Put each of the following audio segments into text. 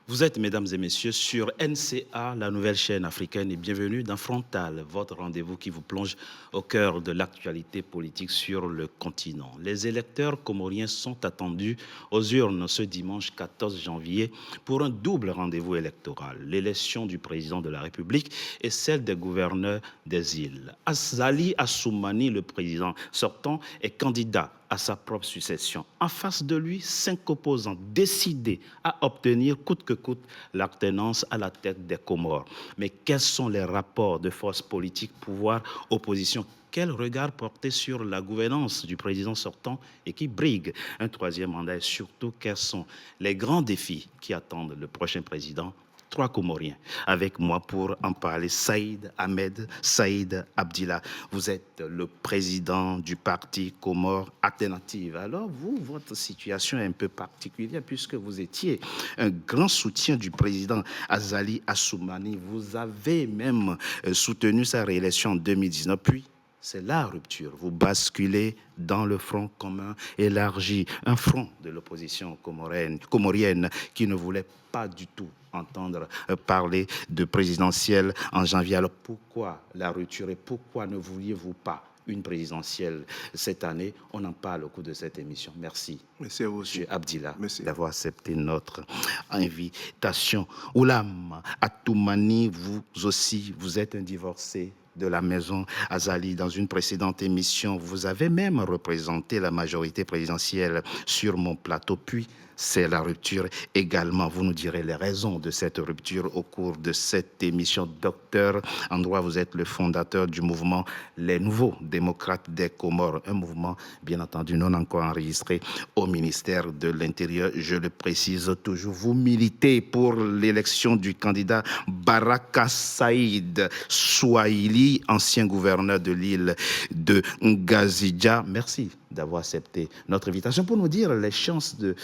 Vous êtes, mesdames et messieurs, sur NCA, la nouvelle chaîne africaine, et bienvenue dans Frontal, votre rendez-vous qui vous plonge au cœur de l'actualité politique sur le continent. Les électeurs comoriens sont attendus aux urnes ce dimanche 14 janvier pour un double rendez-vous électoral, l'élection du président de la République et celle des gouverneurs des îles. Azali Assoumani, le président sortant, est candidat à sa propre succession. En face de lui, 5 opposants décidés à obtenir coûte que coûte l'alternance à la tête des Comores. Mais quels sont les rapports de force politique, pouvoir, opposition? Quel regard porter sur la gouvernance du président sortant et qui brigue un troisième mandat? Et surtout, quels sont les grands défis qui attendent le prochain président? 3 Comoriens avec moi pour en parler. Saïd Ahmed, Saïd Abdillah, vous êtes le président du parti Comores Alternative. Alors vous, votre situation est un peu particulière puisque vous étiez un grand soutien du président Azali Assoumani. Vous avez même soutenu sa réélection en 2019, puis c'est la rupture. Vous basculez dans le front commun élargi, un front de l'opposition comorienne qui ne voulait pas du tout entendre parler de présidentielle en janvier. Alors pourquoi la rupture et pourquoi ne vouliez-vous pas une présidentielle cette année? On en parle au cours de cette émission. Merci. Merci à vous aussi. M. Abdillah, d'avoir accepté notre invitation. Oulam Atoumani, vous aussi, vous êtes un divorcé de la maison Azali. Dans une précédente émission, vous avez même représenté la majorité présidentielle sur mon plateau, puis c'est la rupture également. Vous nous direz les raisons de cette rupture au cours de cette émission. Docteur en droit, vous êtes le fondateur du mouvement Les Nouveaux Démocrates des Comores, un mouvement, bien entendu, non encore enregistré au ministère de l'Intérieur. Je le précise toujours, vous militez pour l'élection du candidat Baraka Saïd Swahili, ancien gouverneur de l'île de Ngazidja. Merci d'avoir accepté notre invitation pour nous dire les chances de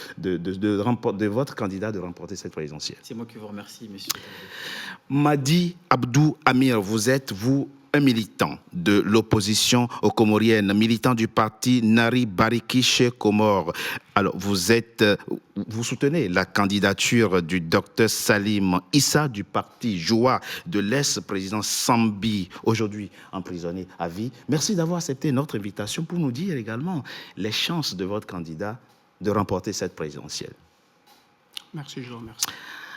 votre candidat de remporter cette présidentielle. C'est moi qui vous remercie, monsieur. Madi Abdou Amir, vous êtes, un militant de l'opposition aux Comoriennes, militant du parti Nari Bariki Comores. Alors, vous soutenez la candidature du docteur Salim Issa du parti Joie de l'ex-président Sambi, aujourd'hui emprisonné à vie. Merci d'avoir accepté notre invitation pour nous dire également les chances de votre candidat de remporter cette présidentielle. Merci, je vous remercie.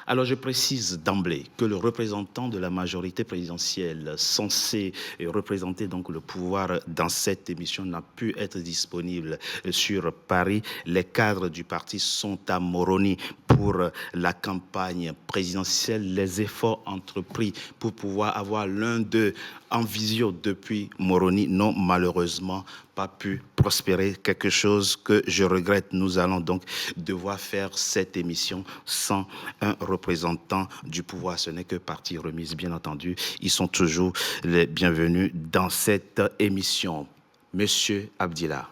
Alors, je précise d'emblée que le représentant de la majorité présidentielle censé représenter donc le pouvoir dans cette émission n'a pu être disponible sur Paris. Les cadres du parti sont à Moroni pour la campagne présidentielle. Les efforts entrepris pour pouvoir avoir l'un d'eux en visio depuis Moroni n'ont malheureusement pas pu prospérer, quelque chose que je regrette. Nous allons donc devoir faire cette émission sans un représentant du pouvoir. Ce n'est que partie remise, bien entendu. Ils sont toujours les bienvenus dans cette émission. Monsieur Abdillah,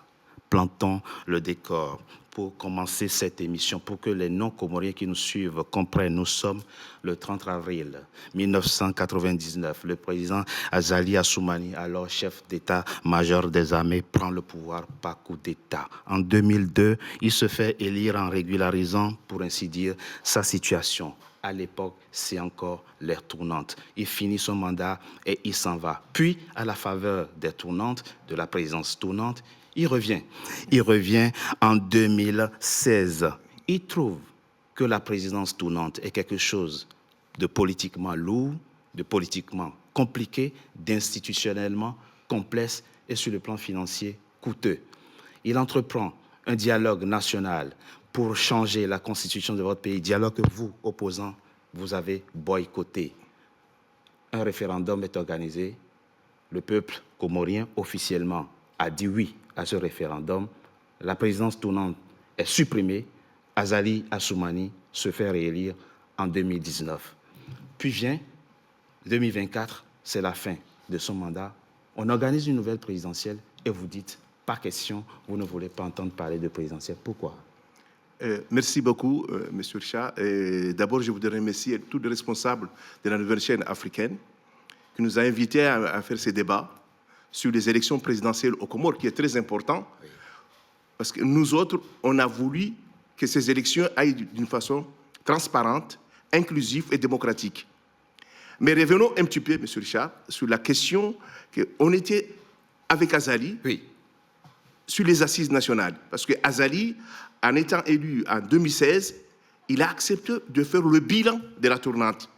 plantons le décor pour commencer cette émission, pour que les non-comoriens qui nous suivent comprennent. Nous sommes le 30 avril 1999. Le président Azali Assoumani, alors chef d'état-major des armées, prend le pouvoir par coup d'État. En 2002, il se fait élire en régularisant, pour ainsi dire, sa situation. À l'époque, c'est encore l'ère tournante. Il finit son mandat et il s'en va. Puis, à la faveur des tournantes, de la présidence tournante, il revient. Il revient en 2016. Il trouve que la présidence tournante est quelque chose de politiquement lourd, de politiquement compliqué, d'institutionnellement complexe et sur le plan financier coûteux. Il entreprend un dialogue national pour changer la constitution de votre pays, dialogue que vous, opposants, vous avez boycotté. Un référendum est organisé. Le peuple comorien, officiellement, a dit oui à ce référendum. La présidence tournante est supprimée. Azali Assoumani se fait réélire en 2019. Puis vient 2024, c'est la fin de son mandat. On organise une nouvelle présidentielle et vous dites, pas question, vous ne voulez pas entendre parler de présidentielle. Pourquoi? Merci beaucoup, Monsieur Richard. D'abord, je voudrais remercier tous les responsables de la nouvelle chaîne africaine qui nous a invités à faire ces débats sur les élections présidentielles aux Comores, qui est très important, parce que nous autres, on a voulu que ces élections aillent d'une façon transparente, inclusif et démocratique. Mais revenons un petit peu, M. Richard, sur la question qu'on était avec Azali sur les assises nationales. Parce que Azali, en étant élu en 2016, il a accepté de faire le bilan de la tournante.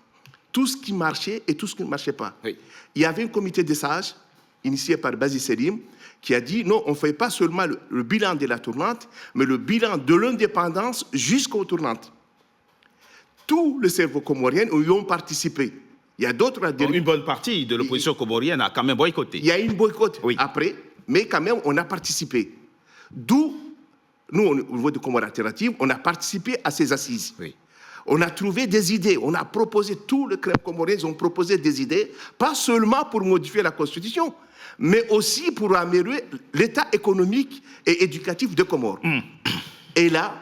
Tout ce qui marchait et tout ce qui ne marchait pas. Il y avait un comité des sages, initié par Bazi Selim, qui a dit non, on ne fait pas seulement le bilan de la tournante, mais le bilan de l'indépendance jusqu'aux tournantes. Tous les cerveaux comoriens y ont participé. Il y a d'autres... Une bonne partie de l'opposition comorienne a quand même boycotté. Il y a eu une boycott après, mais quand même, on a participé. D'où, nous, au niveau de Comores Alternatives, on a participé à ces assises. On a trouvé des idées, on a proposé, tous les clubs comoriens ont proposé des idées, pas seulement pour modifier la Constitution, mais aussi pour améliorer l'état économique et éducatif de Comores. Et là,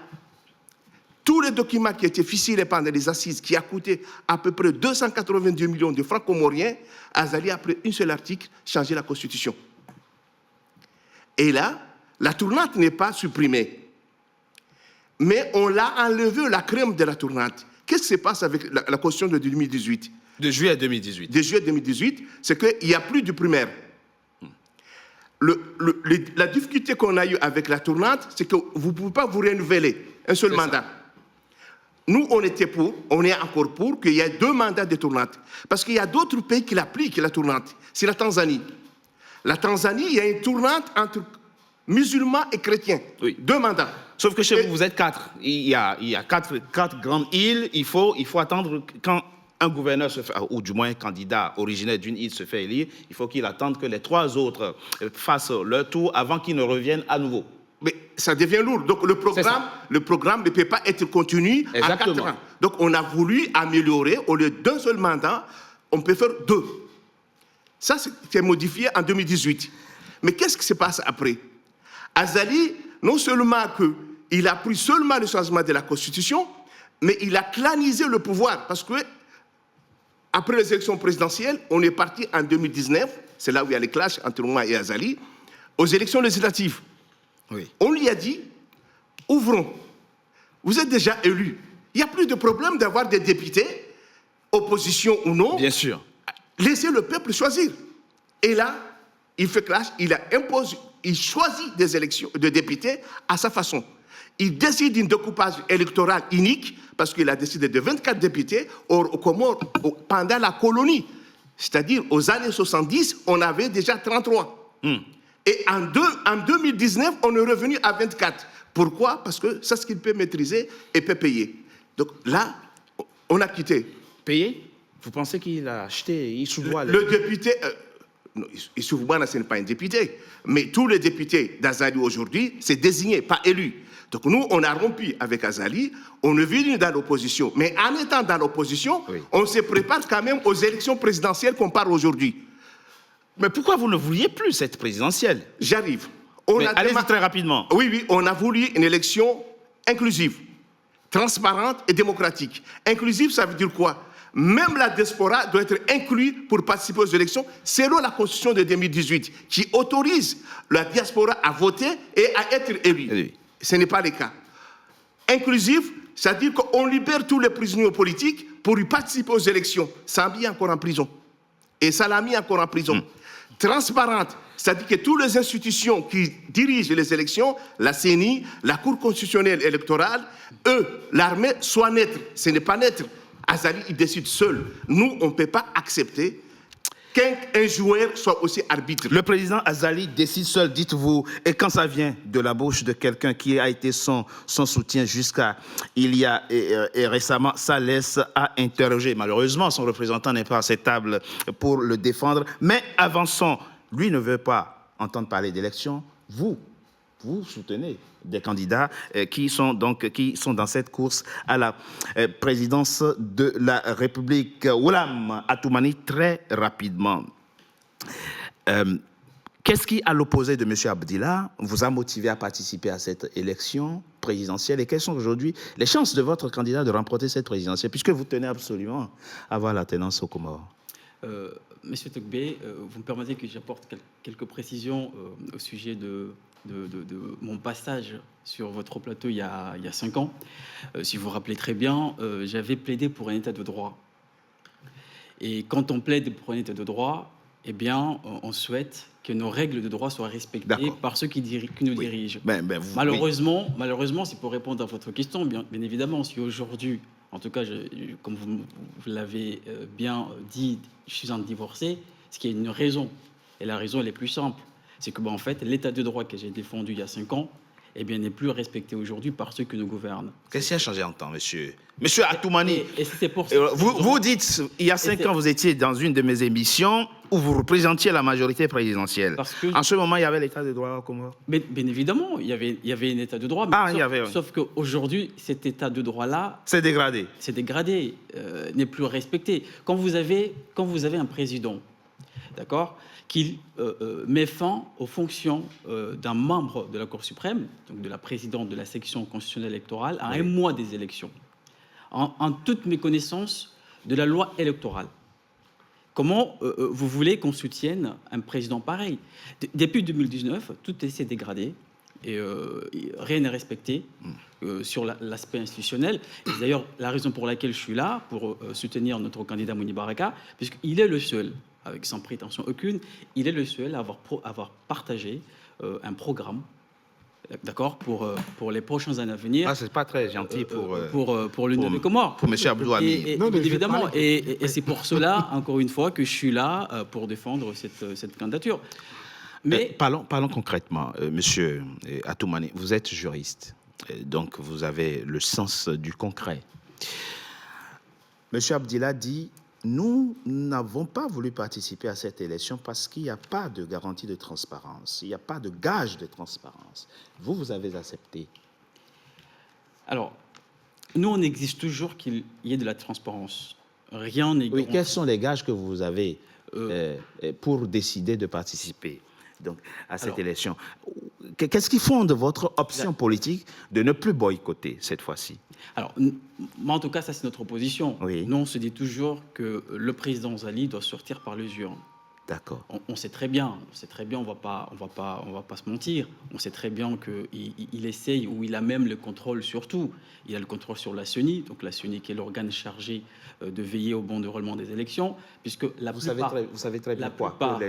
tous les documents qui étaient ficelés pendant les assises, qui a coûté à peu près 292 millions de francs comoriens, Azali a pris un seul article, changé la Constitution. Et là, la tournante n'est pas supprimée. Mais on l'a enlevé, la crème de la tournante. Qu'est-ce qui se passe avec la Constitution de 2018 ? De juillet 2018. De juillet 2018, c'est qu'il n'y a plus de primaire. La difficulté qu'on a eue avec la tournante, c'est que vous ne pouvez pas vous renouveler un seul mandat. Nous, on était pour, on est encore pour qu'il y ait 2 mandats de tournante. Parce qu'il y a d'autres pays qui l'appliquent, la tournante. C'est la Tanzanie. La Tanzanie, il y a une tournante entre musulmans et chrétiens. 2 mandats. Sauf que chez vous, vous êtes 4. Il y a 4 grandes îles. Il faut attendre quand un gouverneur se fait, ou du moins un candidat originaire d'une île se fait élire, il faut qu'il attende que les 3 autres fassent leur tour avant qu'ils ne reviennent à nouveau. Mais ça devient lourd. Donc le programme ne peut pas être continu à 4 ans. Donc on a voulu améliorer, au lieu d'un seul mandat, on peut faire 2. Ça, c'est modifié en 2018. Mais qu'est-ce qui se passe après? Azali, non seulement qu'il a pris seulement le changement de la Constitution, mais il a clanisé le pouvoir. Parce que après les élections présidentielles, on est parti en 2019, c'est là où il y a les clashs entre moi et Azali, aux élections législatives. On lui a dit, ouvrons, vous êtes déjà élu. Il n'y a plus de problème d'avoir des députés, opposition ou non. Bien sûr. Laissez le peuple choisir. Et là, il fait clash, il choisit des élections de députés à sa façon. Il décide d'un découpage électoral unique, parce qu'il a décidé de 24 députés, pendant la colonie. C'est-à-dire, aux années 70, on avait déjà 33. Et en 2019, on est revenu à 24. Pourquoi? Parce que c'est ce qu'il peut maîtriser et peut payer. Donc là, on a quitté. Payer? Vous pensez qu'il a acheté, il sous-doit le député, Issoufou-Boana, ce n'est pas un député, mais tous les députés d'Azali aujourd'hui, c'est désigné, pas élu. Donc nous, on a rompu avec Azali, on est venu dans l'opposition. Mais en étant dans l'opposition, on se prépare quand même aux élections présidentielles qu'on parle aujourd'hui. Mais pourquoi vous ne vouliez plus cette présidentielle? J'arrive. Allez-y très rapidement. Oui, on a voulu une élection inclusive, transparente et démocratique. Inclusive, ça veut dire quoi? Même la diaspora doit être inclue pour participer aux élections selon la Constitution de 2018 qui autorise la diaspora à voter et à être élue. Ce n'est pas le cas. Inclusive, c'est-à-dire qu'on libère tous les prisonniers politiques pour y participer aux élections. Sambi est encore en prison. Et Salami est encore en prison. Transparente, c'est-à-dire que toutes les institutions qui dirigent les élections, la CENI, la Cour constitutionnelle électorale, l'armée, soient neutres. Ce n'est pas neutre. Azali, il décide seul. Nous, on ne peut pas accepter qu'un joueur soit aussi arbitre. Le président Azali décide seul, dites-vous, et quand ça vient de la bouche de quelqu'un qui a été son soutien jusqu'à il y a et récemment, ça laisse à interroger. Malheureusement, son représentant n'est pas à cette table pour le défendre. Mais avançons. Lui ne veut pas entendre parler d'élections. Vous soutenez des candidats qui sont dans cette course à la présidence de la République. Oulam Atoumani, très rapidement. Qu'est-ce qui, à l'opposé de M. Abdillah, vous a motivé à participer à cette élection présidentielle et quelles sont aujourd'hui les chances de votre candidat de remporter cette présidentielle, puisque vous tenez absolument à avoir la tenance aux Comores? Monsieur Tokbé, vous me permettez que j'apporte quelques précisions au sujet de de mon passage sur votre plateau il y a 5 ans. Si vous vous rappelez très bien, j'avais plaidé pour un état de droit. Et quand on plaide pour un état de droit, eh bien, on souhaite que nos règles de droit soient respectées par ceux qui nous dirigent. Malheureusement, c'est pour répondre à votre question, bien évidemment, si aujourd'hui, en tout cas, comme vous l'avez bien dit, je suis un divorcé, c'est qu'il y a une raison. Et la raison, elle est plus simple. C'est que, en fait, l'état de droit que j'ai défendu il y a 5 ans, eh bien, n'est plus respecté aujourd'hui par ceux qui nous gouvernent. Qu'est-ce qui a changé en temps, monsieur? Monsieur Atoumani, et c'est pour ça, vous dites, il y a 5 ans, vous étiez dans une de mes émissions où vous représentiez la majorité présidentielle. En ce moment, il y avait l'état de droit comment? Bien évidemment, il y avait un état de droit. Sauf qu'aujourd'hui, cet état de droit-là... C'est dégradé. C'est dégradé, n'est plus respecté. Quand vous avez un président, d'accord, qui met fin aux fonctions d'un membre de la Cour suprême, donc de la présidente de la section constitutionnelle électorale, à un mois des élections, en toute méconnaissance de la loi électorale. Comment vous voulez qu'on soutienne un président pareil? Depuis 2019, tout s'est dégradé et rien n'est respecté sur l'aspect institutionnel. D'ailleurs, la raison pour laquelle je suis là, pour soutenir notre candidat Mouni Baraka, puisqu'il est le seul, avec sans prétention aucune, il est le seul à avoir partagé un programme, d'accord, pour les prochaines années à venir. Ah, c'est pas très gentil pour l'Union des Comores. Pour M. Abdou Ami. Non, évidemment, et c'est pour cela, encore une fois, que je suis là pour défendre cette candidature. Mais parlons concrètement, monsieur Atoumani, vous êtes juriste, donc vous avez le sens du concret. Monsieur Abdillah dit: nous n'avons pas voulu participer à cette élection parce qu'il n'y a pas de garantie de transparence, il n'y a pas de gage de transparence. Vous avez accepté. Alors, nous, on exige toujours qu'il y ait de la transparence. Rien n'est garanti. Quels sont les gages que vous avez pour décider de participer donc, à cette élection? Qu'est-ce qui fonde votre option politique de ne plus boycotter cette fois-ci? Alors, moi, en tout cas, ça, c'est notre position. Nous, on se dit toujours que le président Zali doit sortir par les urnes. D'accord. On sait très bien, on va pas se mentir. On sait très bien qu'il essaye, ou il a même le contrôle sur tout. Il a le contrôle sur la CENI, donc la CENI qui est l'organe chargé de veiller au bon déroulement des élections, puisque vous savez très bien la plupart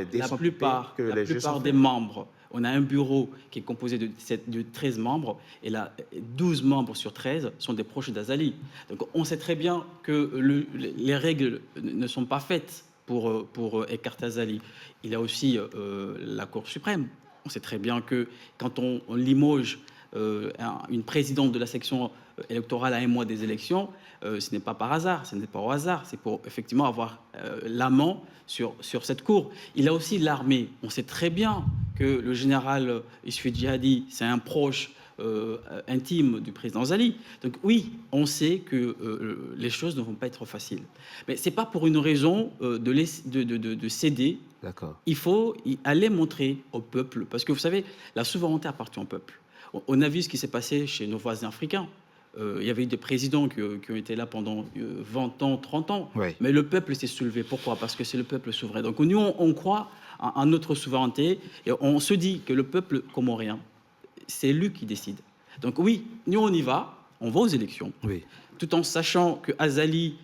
des membres, on a un bureau qui est composé de 13 membres, et là, 12 membres sur 13 sont des proches d'Azali. Donc on sait très bien que les règles ne sont pas faites pour écarter Azali. Il y a aussi la Cour suprême. On sait très bien que quand on limoge une présidente de la section électorale à un mois des élections, ce n'est pas par hasard, ce n'est pas au hasard, c'est pour effectivement avoir la main sur cette cour. Il y a aussi l'armée. On sait très bien que le général Issoufou Djihadi, c'est un proche intime du président Zali. Donc oui, on sait que les choses ne vont pas être faciles. Mais ce n'est pas pour une raison de céder. D'accord. Il faut aller montrer au peuple, parce que vous savez, la souveraineté appartient au peuple. On a vu ce qui s'est passé chez nos voisins africains. Il y avait eu des présidents qui ont été là pendant 20 ans, 30 ans. Oui. Mais le peuple s'est soulevé. Pourquoi? Parce que c'est le peuple souverain. Donc nous, on croit en notre souveraineté et on se dit que le peuple comorien, c'est lui qui décide. Donc oui, nous, on y va, on va aux élections, tout en sachant que Azali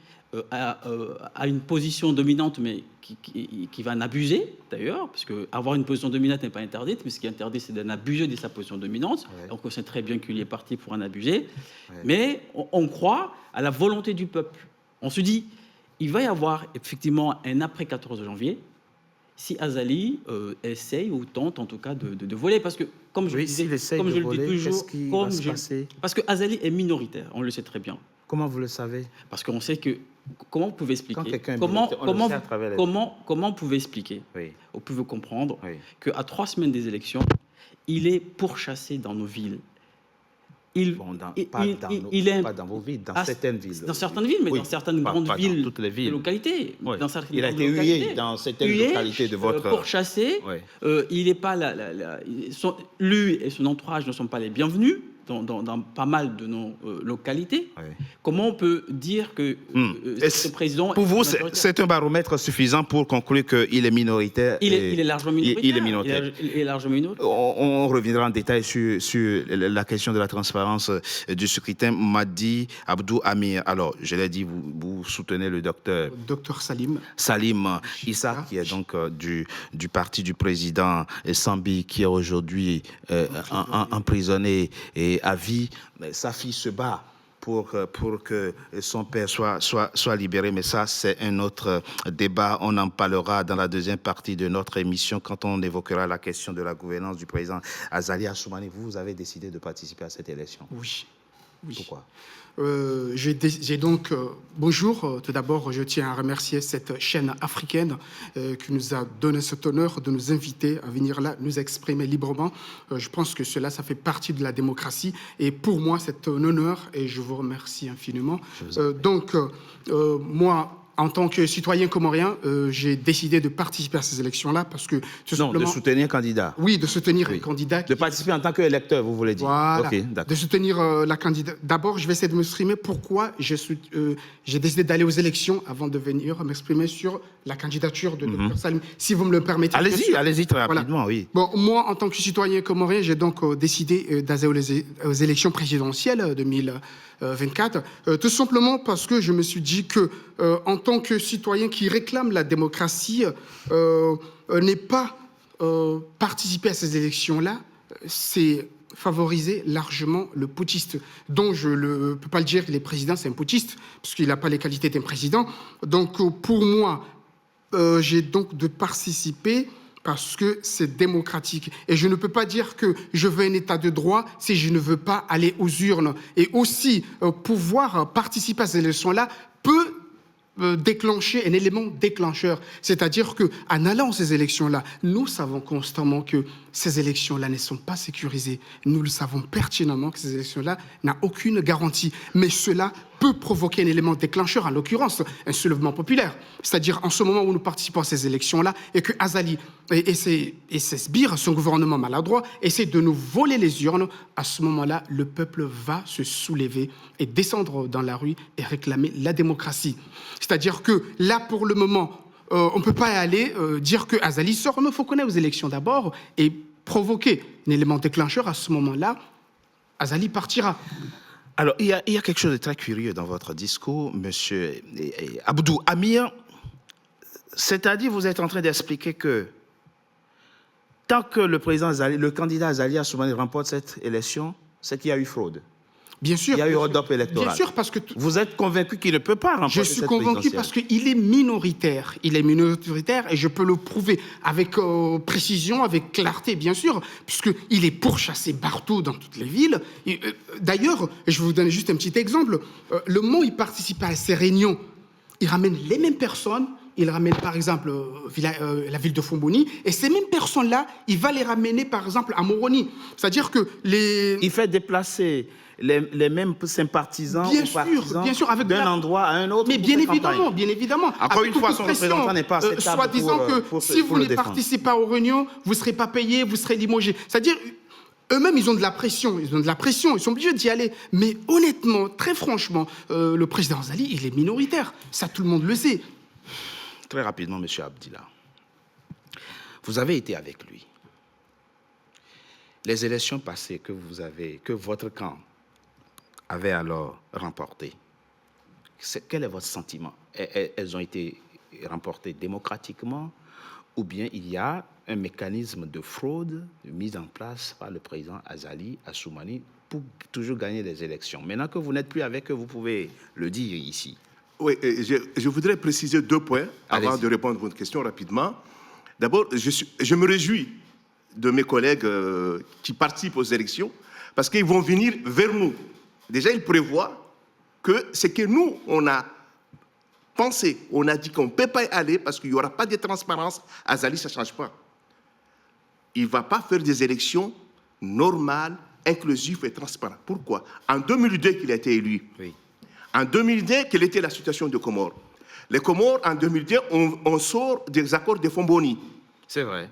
a une position dominante, mais qui va en abuser, d'ailleurs, parce qu'avoir une position dominante n'est pas interdite, mais ce qui est interdit, c'est d'en abuser de sa position dominante. Donc on sait très bien qu'il est parti pour en abuser. Mais on croit à la volonté du peuple. On se dit, il va y avoir effectivement un après 14 janvier, si Azali essaye ou tente en tout cas de voler. Parce que, comme je le dis toujours, parce que Azali est minoritaire, on le sait très bien. Comment vous le savez? Parce qu'on sait que... Comment vous pouvez expliquer? Comment vous pouvez expliquer? Vous pouvez comprendre qu'à 3 semaines des élections, il est pourchassé dans nos villes. Pas dans vos villes, dans certaines villes. Dans certaines villes, mais dans certaines grandes villes, toutes les villes. De localités. Il a été hué dans certaines localités de votre... Pourchassé, il n'est pas lui et son entourage ne sont pas les bienvenus. dans pas mal de nos localités. Oui. Comment on peut dire que ce président... Pour vous, c'est un baromètre suffisant pour conclure qu'il est minoritaire? Il est largement minoritaire. Il est minoritaire. Il est largement minoritaire. On reviendra en détail sur la question de la transparence du scrutin. Madi Abdou Amir. Alors, je l'ai dit, vous soutenez le docteur Salim Issa, qui est donc du parti du président Sambi, qui est aujourd'hui emprisonné et à vie. Sa fille se bat pour que son père soit libéré. Mais ça, c'est un autre débat. On en parlera dans la deuxième partie de notre émission quand on évoquera la question de la gouvernance du président Azali Assoumani. Vous avez décidé de participer à cette élection. Oui. Pourquoi? Bonjour. Tout d'abord, je tiens à remercier cette chaîne africaine qui nous a donné cet honneur de nous inviter à venir là, nous exprimer librement. Je pense que ça fait partie de la démocratie. Et pour moi, c'est un honneur et je vous remercie infiniment. Moi, en tant que citoyen comorien, j'ai décidé de participer à ces élections-là parce que... de soutenir un candidat. Oui, de soutenir un candidat. De participer en tant qu'électeur, vous voulez dire. Voilà, okay, de soutenir la candidate. D'abord, je vais essayer de m'exprimer pourquoi j'ai décidé d'aller aux élections avant de venir m'exprimer sur la candidature de Dr Salim. Si vous me le permettez. Allez-y très rapidement, oui. Bon, moi, en tant que citoyen comorien, j'ai donc décidé d'aller aux élections présidentielles 2024, tout simplement parce que je me suis dit que, en tant que citoyen qui réclame la démocratie, n'est pas participer à ces élections-là, c'est favoriser largement le putschiste, dont je ne peux pas le dire, il est président, c'est un putschiste, parce qu'il n'a pas les qualités d'un président. Donc, pour moi, j'ai donc de participer parce que c'est démocratique. Et je ne peux pas dire que je veux un état de droit si je ne veux pas aller aux urnes. Et aussi, pouvoir participer à ces élections-là peut déclencher un élément déclencheur. C'est-à-dire qu'en allant à ces élections-là, nous savons constamment que ces élections-là ne sont pas sécurisées. Nous le savons pertinemment que ces élections-là n'ont aucune garantie. Mais cela peut provoquer un élément déclencheur, en l'occurrence un soulèvement populaire. C'est-à-dire en ce moment où nous participons à ces élections-là et que Azali et ses sbires, son gouvernement maladroit, essaient de nous voler les urnes, à ce moment-là, le peuple va se soulever et descendre dans la rue et réclamer la démocratie. C'est-à-dire que là, pour le moment, on ne peut pas aller dire que Azali sort. Non, il faut qu'on aille aux élections d'abord et provoquer un élément déclencheur. À ce moment-là, Azali partira. Alors, il y a quelque chose de très curieux dans votre discours, monsieur Abdou Amir. C'est-à-dire, vous êtes en train d'expliquer que tant que le candidat Azali Assoumani remporte cette élection, c'est qu'il y a eu fraude. Bien sûr. Il y a eu hold-up électoral. Bien sûr, parce que... Vous êtes convaincu qu'il ne peut pas remporter cette présidentielle? Je suis convaincu parce qu'il est minoritaire. Il est minoritaire et je peux le prouver avec précision, avec clarté, bien sûr, puisqu'il est pourchassé partout dans toutes les villes. D'ailleurs, je vais vous donner juste un petit exemple. Le moment où il participe à ces réunions, il ramène les mêmes personnes. Il ramène, par exemple, la ville de Fomboni. Et ces mêmes personnes-là, il va les ramener, par exemple, à Moroni. C'est-à-dire que Il fait déplacer les mêmes sympathisants bien sûr, d'un endroit à un autre. Mais bien évidemment. Encore une fois, son représentant n'est pas à cette table soi-disant que si vous ne participez pas aux réunions, vous ne serez pas payé, vous serez limogé. C'est-à-dire... Eux-mêmes, ils ont de la pression, ils sont obligés d'y aller. Mais honnêtement, très franchement, le président Azali, il est minoritaire. Ça, tout le monde le sait. Très rapidement, M. Abdillah, vous avez été avec lui. Les élections passées que votre camp avait alors remportées, quel est votre sentiment? Elles ont été remportées démocratiquement ou bien il y a un mécanisme de fraude mis en place par le président Azali Assoumani pour toujours gagner les élections? Maintenant que vous n'êtes plus avec eux, vous pouvez le dire ici. Oui, je voudrais préciser 2 points avant de répondre à votre question rapidement. D'abord, je me réjouis de mes collègues qui participent aux élections parce qu'ils vont venir vers nous. Déjà, ils prévoient que ce que nous, on a pensé, on a dit qu'on ne peut pas y aller parce qu'il n'y aura pas de transparence. Azali, ça ne change pas. Il ne va pas faire des élections normales, inclusives et transparentes. Pourquoi? En 2002 qu'il a été élu. Oui. En 2002, quelle était la situation de Comores? Les Comores, en 2002, on sort des accords de Fomboni. C'est vrai.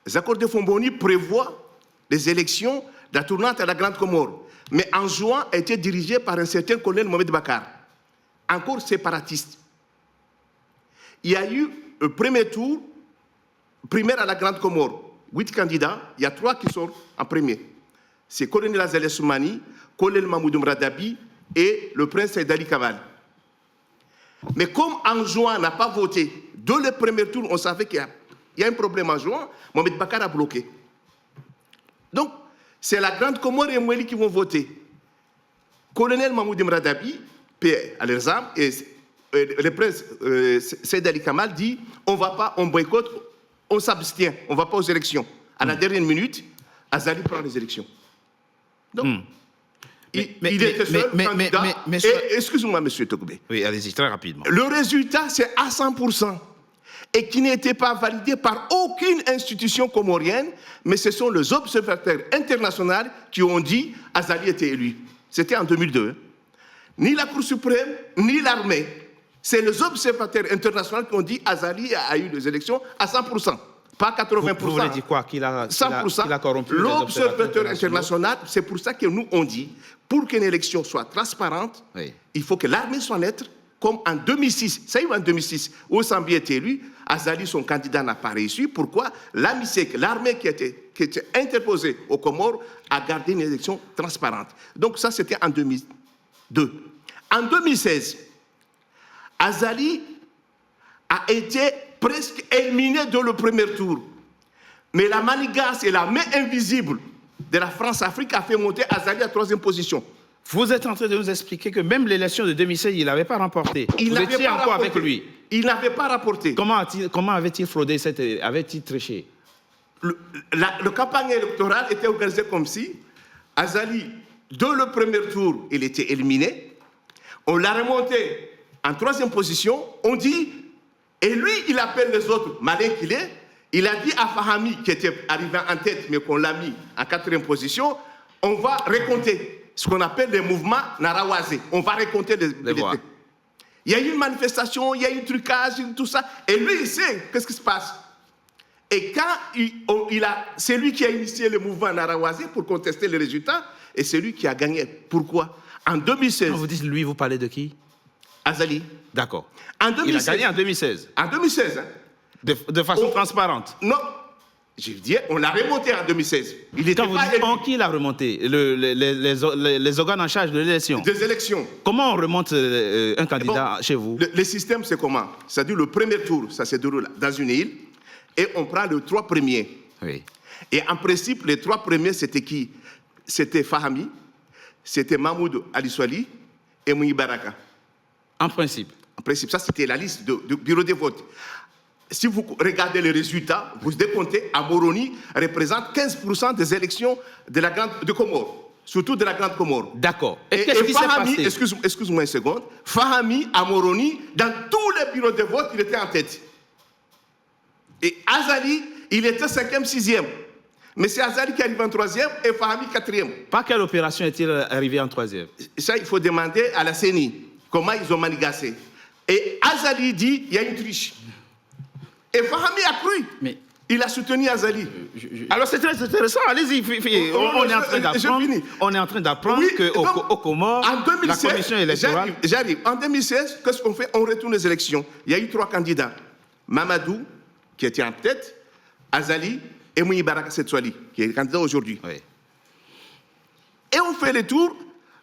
Les accords de Fomboni prévoient les élections de la tournante à la Grande Comore. mais en juin a été dirigé par un certain colonel Mohamed Bakar, encore séparatiste. Il y a eu un premier tour, primaire à la Grande Comore. 8 candidats, il y a 3 qui sont en premier. C'est colonel Azaleh Soumani, colonel Mahmoud Mradabi et le prince Saïd Kamal. Mais comme en juin n'a pas voté, dès le premier tour, on savait qu'il y a un problème en juin, Mohamed Bakar a bloqué. Donc, c'est la Grande Comore et Moueli qui vont voter. Colonel Mahmoud Mradabi, paix à leurs âmes, et le prince Saïd Ali Kamal dit on ne va pas, on boycotte, on s'abstient, on ne va pas aux élections. À la dernière minute, Azali prend les élections. Donc, il était seul candidat. Excusez-moi, monsieur Tokoubé. Oui, allez-y, très rapidement. Le résultat, c'est à 100%. Et qui n'était pas validé par aucune institution comorienne, mais ce sont les observateurs internationaux qui ont dit Azali était élu. C'était en 2002. Ni la Cour suprême, ni l'armée. C'est les observateurs internationaux qui ont dit Azali a eu les élections à 100%, pas 80%. Vous voulez dire quoi? Qu'il a corrompu l'observateur international, c'est pour ça que nous, on dit, pour qu'une élection soit transparente, oui, il faut que l'armée soit neutre, comme en 2006. Ça y est, en 2006, où Sambi était élu, Azali, son candidat, n'a pas réussi. Pourquoi? L'AMISEC, l'armée qui était interposée aux Comores, a gardé une élection transparente. Donc ça, c'était en 2002. En 2016, Azali a été presque éliminé dans le premier tour. Mais la manigance et la main invisible de la France-Afrique a fait monter Azali à 3e position. Vous êtes en train de nous expliquer que même l'élection de 2016, il n'avait pas remporté. Vous étiez encore avec lui. Il n'avait pas rapporté. Comment avait-il fraudé, avait-il triché? La campagne électorale était organisée comme si Azali, dans le premier tour, il était éliminé. On l'a remonté en 3e position. On dit, et lui, il appelle les autres, malin qu'il est, il a dit à Fahami, qui était arrivé en tête, mais qu'on l'a mis en 4e position, on va recompter ce qu'on appelle les mouvements narawazés. On va raconter les voix. Il y a eu une manifestation, il y a eu un trucage, tout ça. Et lui, il sait qu'est-ce qui se passe. Et quand c'est lui qui a initié le mouvement narawazé pour contester les résultats, et c'est lui qui a gagné. Pourquoi? En 2016... Quand vous dites lui, vous parlez de qui? Azali. D'accord. Il a gagné en 2016. En 2016. Hein. De façon transparente. Non. Je veux dire, on l'a remonté en 2016. Quand vous dites qui l'a remonté? Les organes en charge de l'élection. Des élections. Comment on remonte un candidat chez vous? Le système, c'est comment? C'est-à-dire le premier tour, ça se déroule dans une île, et on prend les 3 premiers. Oui. Et en principe, les 3 premiers, c'était qui? C'était Fahami, c'était Mahmoud Aliswali et Mouni Baraka. En principe? En principe, ça c'était la liste du bureau de vote. Si vous regardez les résultats, vous décomptez, Amoroni représente 15% des élections de Comore, surtout de la Grande Comore. D'accord. Et qu'est-ce qui s'est passé? Excuse-moi une seconde. Fahami, Amoroni, dans tous les bureaux de vote, il était en tête. Et Azali, il était 5e, 6e. Mais c'est Azali qui arrive en 3e et Fahami 4e. Par quelle opération est-il arrivé en 3e? Ça, il faut demander à la CENI comment ils ont manigassé. Et Azali dit, il y a une triche. Et Fahami a cru. Mais il a soutenu Azali. Alors c'est très intéressant, allez-y. On est en train d'apprendre qu'au Comores, la commission électorale... J'arrive. En 2016, qu'est-ce qu'on fait? On retourne les élections. Il y a eu 3 candidats. Mamadou, qui était en tête, Azali et Mouni Baraka Setswali, qui est le candidat aujourd'hui. Oui. Et on fait les tours.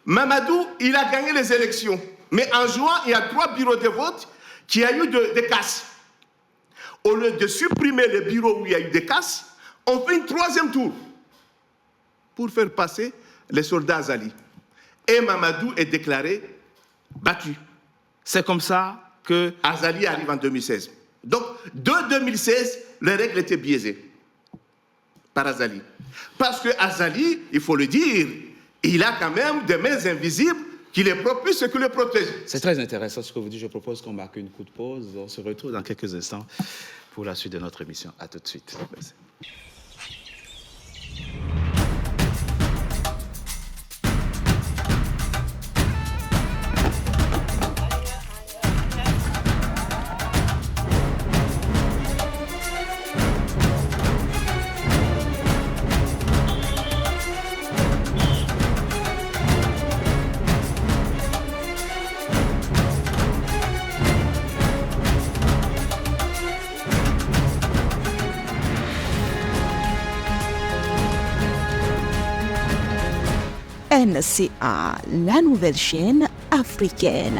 Mamadou, il a gagné les élections. Mais en juin, il y a 3 bureaux de vote qui a eu des casses. Au lieu de supprimer les bureaux où il y a eu des casses, on fait une 3e tour pour faire passer les soldats Azali. Et Mamadou est déclaré battu. C'est comme ça que Azali arrive en 2016. Donc, de 2016, les règles étaient biaisées par Azali. Parce que Azali, il faut le dire, il a quand même des mains invisibles qui les propulsent et qui les protègent. C'est très intéressant ce que vous dites. Je propose qu'on marque une coup de pause. On se retrouve dans quelques instants pour la suite de notre émission. À tout de suite. Merci. NCA, la nouvelle chaîne africaine.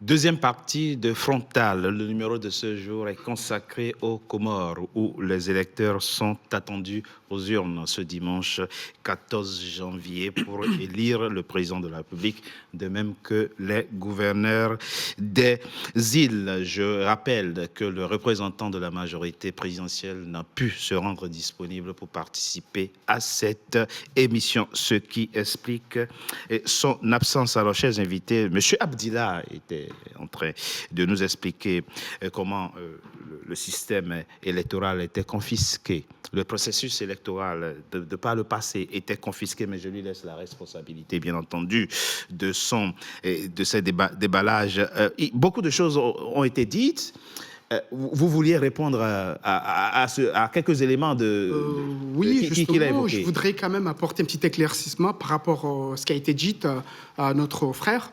Deuxième partie de Frontal. Le numéro de ce jour est consacré aux Comores, où les électeurs sont attendus aux urnes ce dimanche 14 janvier pour élire le président de la République, de même que les gouverneurs des îles. Je rappelle que le représentant de la majorité présidentielle n'a pu se rendre disponible pour participer à cette émission, ce qui explique son absence. Alors, chers invités, M. Abdillah était en train de nous expliquer comment le système électoral était confisqué. Le processus électoral, de par le passé, était confisqué, mais je lui laisse la responsabilité, bien entendu, de ces déballages. Beaucoup de choses ont été dites. Vous vouliez répondre à quelques éléments oui, qu'il a évoqués. Je voudrais quand même apporter un petit éclaircissement par rapport à ce qui a été dit à notre frère.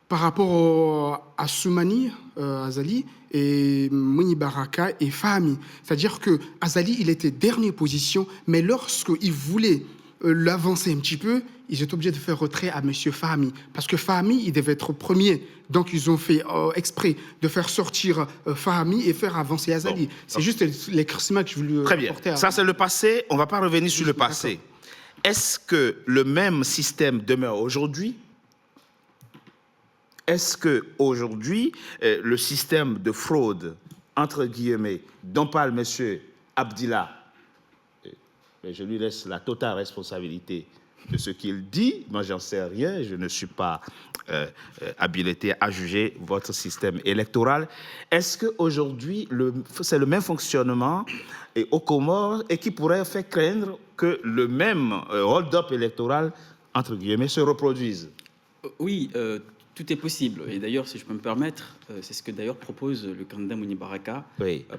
Par rapport à Soumani, Azali, et Mouni Baraka et Fahmi. C'est-à-dire que Azali, il était dernière position, mais lorsqu'il voulait l'avancer un petit peu, ils étaient obligés de faire retrait à M. Fahmi. Parce que Fahmi, il devait être premier. Donc, ils ont fait exprès de faire sortir Fahmi et faire avancer Azali. Bon. C'est juste l'éclaircissement que je voulais apporter. Très bien. Ça, c'est le passé. On ne va pas revenir sur le passé. Est-ce que le même système demeure aujourd'hui ? Est-ce qu'aujourd'hui, le système de fraude, entre guillemets, dont parle M. Abdillah, je lui laisse la totale responsabilité de ce qu'il dit, moi j'en sais rien, je ne suis pas habilité à juger votre système électoral. Est-ce qu'aujourd'hui, c'est le même fonctionnement aux Comores et qui pourrait faire craindre que le même hold-up électoral, entre guillemets, se reproduise ? Oui, tout est possible. Et d'ailleurs, si je peux me permettre, c'est ce que d'ailleurs propose le candidat Mouni Baraka,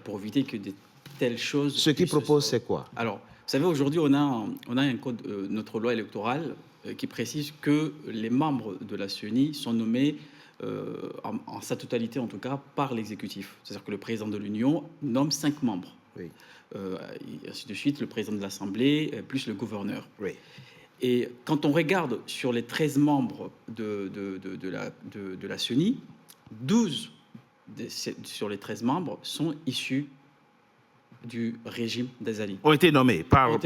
pour éviter que de telles choses... Ce qu'il propose, c'est quoi ? Alors, vous savez, aujourd'hui, on a un code, notre loi électorale, qui précise que les membres de la CENI sont nommés, en sa totalité en tout cas, par l'exécutif. C'est-à-dire que le président de l'Union nomme 5 membres. Oui. Et ainsi de suite, le président de l'Assemblée, plus le gouverneur. Oui. Et quand on regarde sur les 13 membres de la CENI, 12 sur les 13 membres sont issus du régime d'Azali. Ont été nommés par le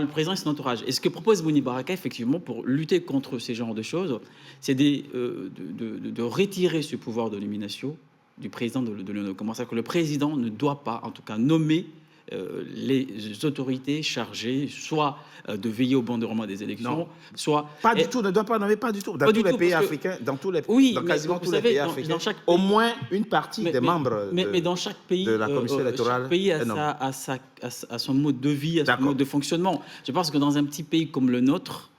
président et son entourage. Et ce que propose Mouni Baraka, effectivement, pour lutter contre ces genres de choses, c'est de retirer ce pouvoir de nomination du président de l'Union. Comment ça que le président ne doit pas, en tout cas, nommer les autorités chargées soit de veiller au bon déroulement des élections, soit... Pas du tout, ne doit pas nommer, pas du tout. Dans tous les pays africains, dans quasiment tous les pays africains, au moins une partie des membres dans chaque pays, de la commission électorale... Chaque pays a son mode de vie, a son mode de fonctionnement. Je pense que dans un petit pays comme le nôtre...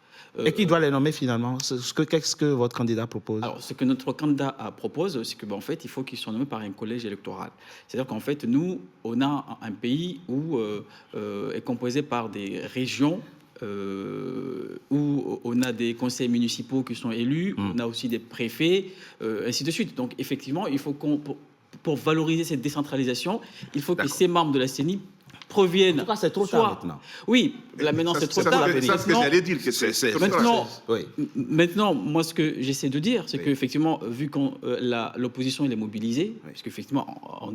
Et qui doit les nommer finalement ? Qu'est-ce que votre candidat propose ? Alors, ce que notre candidat propose, c'est que, en fait, il faut qu'ils soient nommés par un collège électoral. C'est-à-dire qu'en fait, nous, on a un pays où est composé par des régions, où on a des conseils municipaux qui sont élus, on a aussi des préfets, ainsi de suite. Donc, effectivement, il faut pour valoriser cette décentralisation, il faut que ces membres de la CENI proviennent... En tout cas, c'est trop tard maintenant. Oui, là maintenant c'est trop tard. C'est ce que j'allais dire. Maintenant, moi ce que j'essaie de dire, c'est qu'effectivement, vu que l'opposition elle est mobilisée, parce qu'effectivement,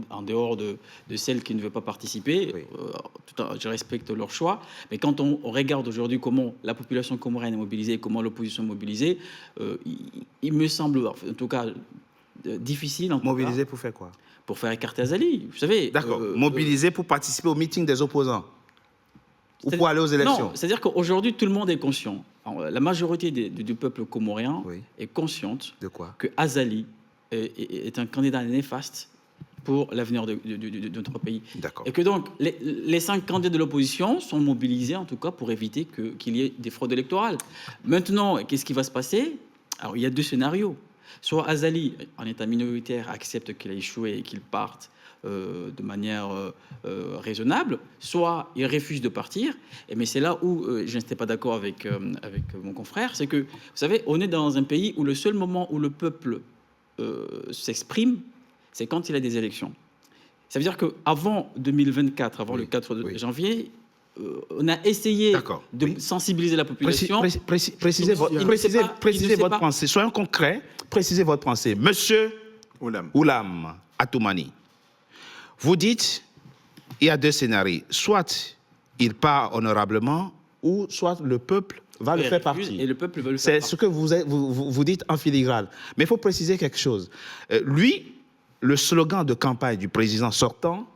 en dehors de celles qui ne veulent pas participer, je respecte leur choix, mais quand on regarde aujourd'hui comment la population comorienne est mobilisée, comment l'opposition est mobilisée, il me semble, en tout cas, difficile... Mobiliser pour faire quoi ? Pour faire écarter Azali, vous savez. D'accord. Mobiliser pour participer au meeting des opposants ou pour aller aux élections. Non, c'est-à-dire qu'aujourd'hui, tout le monde est conscient. La majorité du peuple comorien est consciente de quoi ? Que Azali est un candidat néfaste pour l'avenir de notre pays. D'accord. Et que donc, les 5 candidats de l'opposition sont mobilisés, en tout cas, pour éviter qu'il y ait des fraudes électorales. Maintenant, qu'est-ce qui va se passer ? Alors, il y a 2 scénarios. Soit Azali, en état minoritaire, accepte qu'il a échoué et qu'il parte de manière raisonnable, soit il refuse de partir. Mais c'est là où je n'étais pas d'accord avec mon confrère, c'est que, vous savez, on est dans un pays où le seul moment où le peuple s'exprime, c'est quand il y a des élections. Ça veut dire qu'avant 2024, avant le 4 janvier, on a essayé de sensibiliser la population. Précisez votre pensée. Soyons concrets. Précisez votre pensée. Monsieur Oulam Atoumani, vous dites, il y a deux scénarios. Soit il part honorablement, ou soit le peuple va le faire partie. Et le peuple va le faire partie. C'est ce que vous dites en filigrane. Mais il faut préciser quelque chose. Lui, le slogan de campagne du président sortant,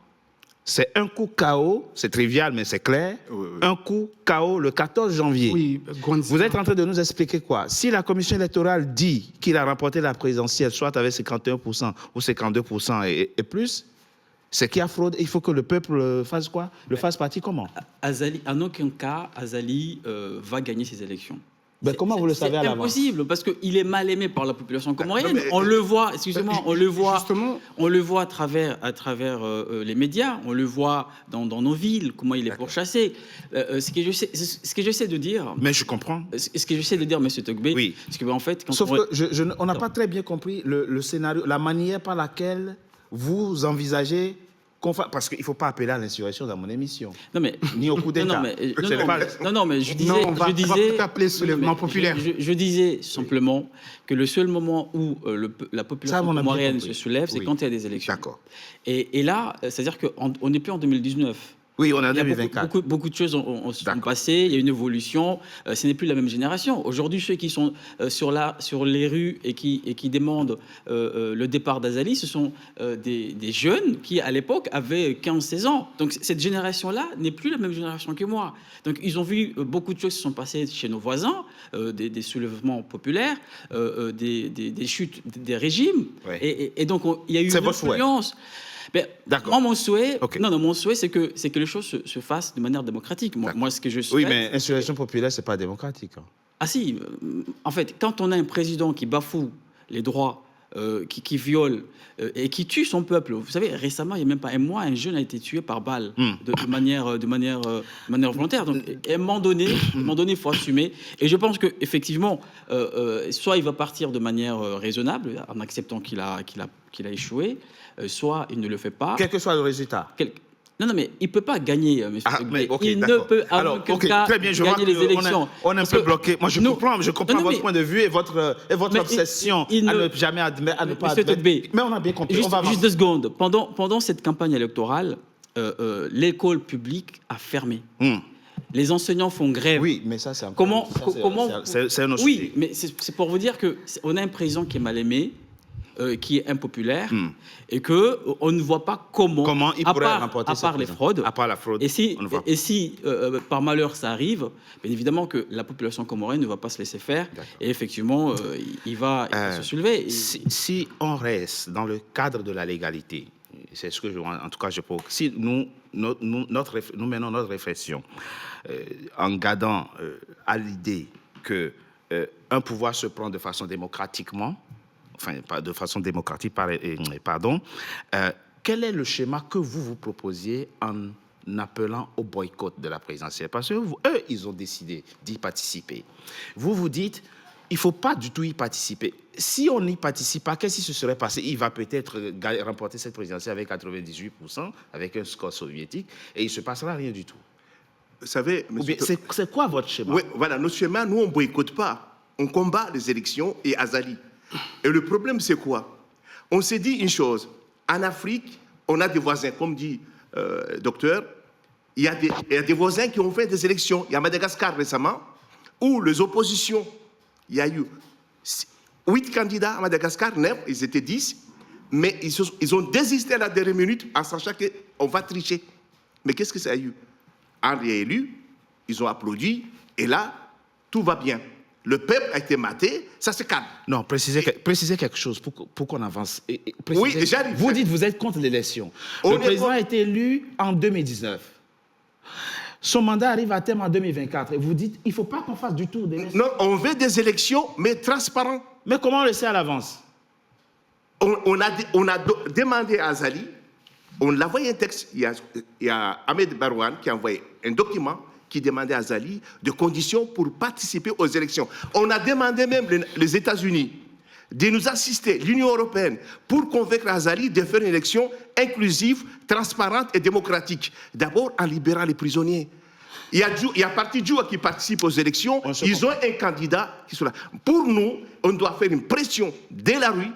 c'est un coup KO, c'est trivial mais c'est clair, un coup KO le 14 janvier. Oui, vous êtes en train de nous expliquer quoi? Si la commission électorale dit qu'il a remporté la présidentielle, soit avec 51% ou 52% et plus, c'est qu'il y a fraude. Il faut que le peuple fasse quoi? Le fasse partie comment? Azali, en aucun cas, Azali va gagner ces élections. Ben comment vous le savez à l'avance? C'est impossible, parce qu'il est mal aimé par la population comorienne. On le voit, excusez-moi, on le voit à travers les médias, on le voit dans nos villes, comment il est pourchassé. Ce que j'essaie de dire... Mais je comprends. Ce que j'essaie de dire, M. Togbé, oui. c'est qu'en fait... Sauf on n'a pas très bien compris le scénario, la manière par laquelle vous envisagez... Parce qu'il ne faut pas appeler à l'insurrection dans mon émission. Non, mais, ni au coup d'État. Non, mais je disais... Non, on va appeler soulèvement populaire. Je disais simplement que le seul moment où la population comorienne se soulève, c'est quand il y a des élections. D'accord. Et là, c'est-à-dire qu'on n'est plus en 2019. Oui, on est en 2024. Beaucoup de choses sont passées, il y a une évolution, ce n'est plus la même génération. Aujourd'hui, ceux qui sont sur les rues et qui demandent le départ d'Azali, ce sont des jeunes qui, à l'époque, avaient 15-16 ans. Donc cette génération-là n'est plus la même génération que moi. Donc ils ont vu beaucoup de choses qui sont passées chez nos voisins, des soulèvements populaires, des chutes des régimes. Ouais. Et donc il y a eu une influence. Moi, mon souhait, mon souhait, c'est que les choses se fassent de manière démocratique. Moi, ce que je souhaite... Oui, mais insurrection populaire, c'est pas démocratique. Ah si, en fait, quand on a un président qui bafoue les droits, qui viole et qui tue son peuple. Vous savez, récemment, il n'y a même pas un mois, un jeune a été tué par balle de manière volontaire. Donc, à un moment donné, il faut assumer. Et je pense qu'effectivement, soit il va partir de manière raisonnable, en acceptant qu'il a échoué, soit il ne le fait pas. Quel que soit le résultat. Non, mais il ne peut pas gagner, M. Il ne peut en aucun cas gagner les élections. On est un peu bloqué. Moi, je comprends votre point de vue et votre obsession à ne jamais admettre, à ne pas admettre. Mais on a bien compris. Juste 2 secondes. Pendant cette campagne électorale, l'école publique a fermé. Les enseignants font grève. Oui, mais ça, c'est un c'est un autre sujet. Mais c'est pour vous dire qu'on a un président qui est mal aimé, qui est impopulaire, et qu'on ne voit pas comment il pourrait remporter à part les fraudes. À part la fraude. Et si par malheur ça arrive, bien évidemment que la population comorienne ne va pas se laisser faire. Et effectivement, il va se soulever. Si on reste dans le cadre de la légalité, c'est ce que en tout cas je pense. Si nous menons notre réflexion en gardant à l'idée que un pouvoir se prend de façon démocratiquement, enfin, pas de façon démocratique, pardon, quel est le schéma que vous proposiez en appelant au boycott de la présidentielle? Parce que eux, ils ont décidé d'y participer. Vous dites, il ne faut pas du tout y participer. Si on n'y participe pas, qu'est-ce qui se serait passé? Il va peut-être remporter cette présidentielle avec 98%, avec un score soviétique, et il ne se passera rien du tout. Vous savez, c'est quoi votre schéma? Oui, voilà, notre schéma, nous, on ne boycotte pas. On combat les élections et Azali. Et le problème, c'est quoi? On s'est dit une chose. En Afrique, on a des voisins, comme dit docteur, il y a des voisins qui ont fait des élections. Il y a Madagascar récemment, où les oppositions, il y a eu 8 candidats à Madagascar, 9, ils étaient 10, mais ils ont désisté à la dernière minute en sachant qu'on va tricher. Mais qu'est-ce que ça a eu? En réélu, ils ont applaudi, et là, tout va bien. Le peuple a été maté, ça se calme. Non, précisez quelque chose pour qu'on avance. Oui, j'arrive. Vous dites que vous êtes contre l'élection. Le président a été élu en 2019. Son mandat arrive à terme en 2024. Et vous dites qu'il ne faut pas qu'on fasse du tout d'élection. Non, on veut des élections, mais transparentes. Mais comment on le sait à l'avance? On a demandé à Azali, on a envoyé un texte, il y a Ahmed Barouane qui a envoyé un document qui demandait à Azali des conditions pour participer aux élections. On a demandé même les États-Unis de nous assister, l'Union européenne, pour convaincre Azali de faire une élection inclusive, transparente et démocratique. D'abord en libérant les prisonniers. Il y a parti Djoua qui participe aux élections. Ils ont un candidat qui sera là. Pour nous, on doit faire une pression dès la rue,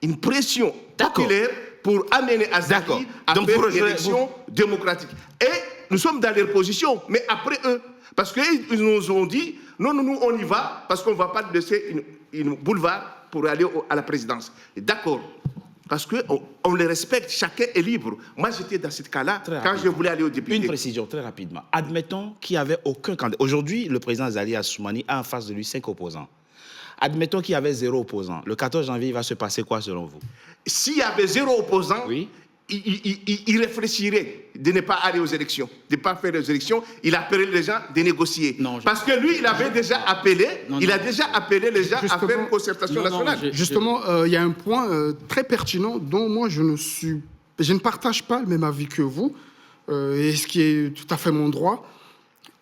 une pression populaire pour amener Azali à faire une élection démocratique. Et nous sommes dans leur position, mais après eux. Parce qu'ils nous ont dit, non, nous, on y va, parce qu'on ne va pas laisser une boulevard pour aller à la présidence. D'accord. Parce qu'on les respecte, chacun est libre. Moi, j'étais dans ce cas-là quand je voulais aller au député. Une précision, très rapidement. Admettons qu'il n'y avait aucun candidat. Aujourd'hui, le président Azali Assoumani a en face de lui 5 opposants. Admettons qu'il y avait 0 opposant. Le 14 janvier, il va se passer quoi selon vous? S'il y avait 0 opposant, il réfléchirait de ne pas aller aux élections, de ne pas faire les élections. Il appellerait les gens de négocier. Parce que lui, il avait déjà appelé, a déjà appelé les gens à faire une concertation nationale. Justement, il y a un point très pertinent dont moi je ne partage pas le même avis que vous, et ce qui est tout à fait mon droit.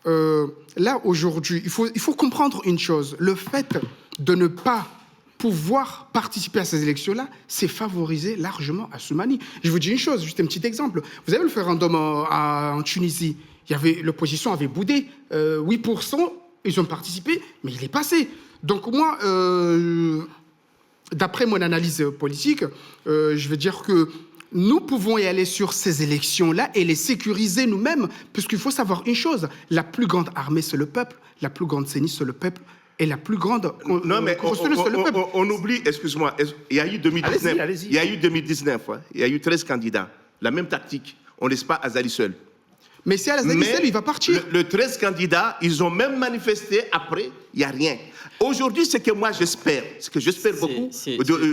Là, aujourd'hui, il faut comprendre une chose. Le fait de ne pas pouvoir participer à ces élections-là, c'est favoriser largement Assoumani. Je vous dis une chose, juste un petit exemple. Vous avez le référendum en Tunisie. L'opposition avait boudé. 8%, ils ont participé, mais il est passé. Donc moi, d'après mon analyse politique, je veux dire que nous pouvons y aller sur ces élections-là et les sécuriser nous-mêmes, puisqu'il faut savoir une chose, la plus grande armée, c'est le peuple, la plus grande CENI, c'est le peuple, et la plus grande... On oublie, excuse-moi, il y a eu 2019, il y a eu 2019, il y a eu 13 candidats, la même tactique, on ne laisse pas Azali seul. Mais si Azali seul, il va partir. Le 13 candidats, ils ont même manifesté, après, il n'y a rien. Aujourd'hui, ce que moi j'espère, beaucoup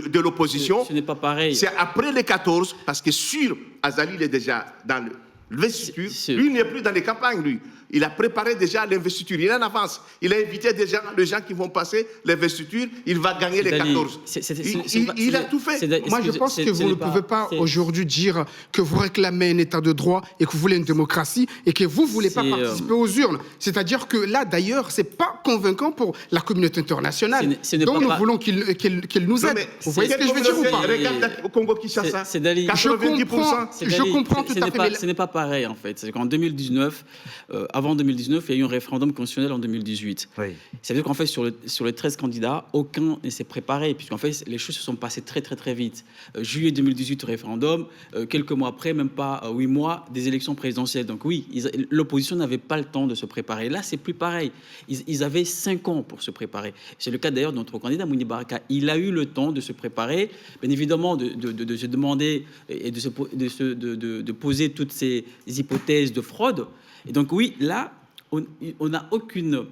de l'opposition, ce n'est pas pareil. C'est après les 14, parce que sur Azali, il est déjà dans l'investiture. Lui, il n'est plus dans les campagnes, lui. Il a préparé déjà l'investiture. Il est en avance. Il a invité déjà les gens qui vont passer l'investiture. Il va gagner les 14. Il a tout fait. Moi, je pense que vous ne pouvez pas aujourd'hui dire que vous réclamez un état de droit et que vous voulez une démocratie et que vous ne voulez pas participer aux urnes. C'est-à-dire que là, d'ailleurs, ce n'est pas convaincant pour la communauté internationale. Donc, nous voulons qu'il nous aide. Vous voyez ce que je veux dire ou pas? Regarde au Congo-Kinshasa. 90%. Je comprends tout à fait. Ce n'est pas pareil, en fait. C'est qu'en 2019... avant 2019, il y a eu un référendum constitutionnel en 2018. Ça veut dire qu'en fait, sur les 13 candidats, aucun ne s'est préparé, puisqu'en fait, les choses se sont passées très, très, très vite. Juillet 2018, référendum. Quelques mois après, même pas 8 mois, des élections présidentielles. Donc oui, l'opposition n'avait pas le temps de se préparer. Là, c'est plus pareil. Ils avaient 5 ans pour se préparer. C'est le cas d'ailleurs de notre candidat, Mouni Baraka. Il a eu le temps de se préparer, bien évidemment, de se demander et de poser toutes ces hypothèses de fraude. Et donc oui, là, on n'a aucune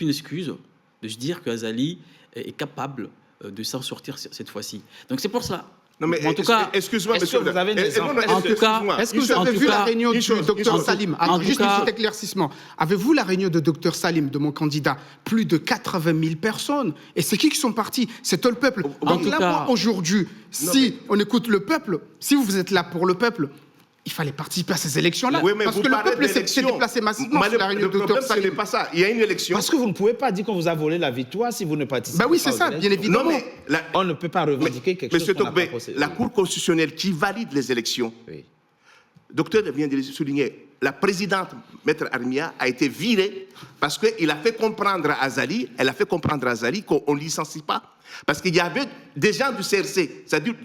excuse de se dire qu'Azali est capable de s'en sortir cette fois-ci. Donc c'est pour cela. Non mais en tout cas, excuse-moi, monsieur, vous avez des est-ce que vous avez vu la réunion du docteur Salim? Juste un petit éclaircissement. Avez-vous la réunion de docteur Salim, de mon candidat? Plus de 80 000 personnes. Et c'est qui sont partis? C'est tout le peuple. Donc là, moi, aujourd'hui, si on écoute le peuple, si vous êtes là pour le peuple, il fallait participer à ces élections-là. Oui, parce que le peuple s'est déplacé massivement sur la réunion de Dr Salim. Ce n'est pas ça. Il y a une élection. Parce que vous ne pouvez pas dire qu'on vous a volé la victoire si vous ne participez pas. Oui, c'est ça, bien évidemment. Non, mais on ne peut pas revendiquer quelque chose qu'on n'a pas procédé. La Cour constitutionnelle qui valide les élections, le docteur vient de le souligner, la présidente, Maître Armia, a été virée parce qu'elle a fait comprendre à Azali, qu'on ne licencie pas. Parce qu'il y avait des gens du CRC, c'est-à-dire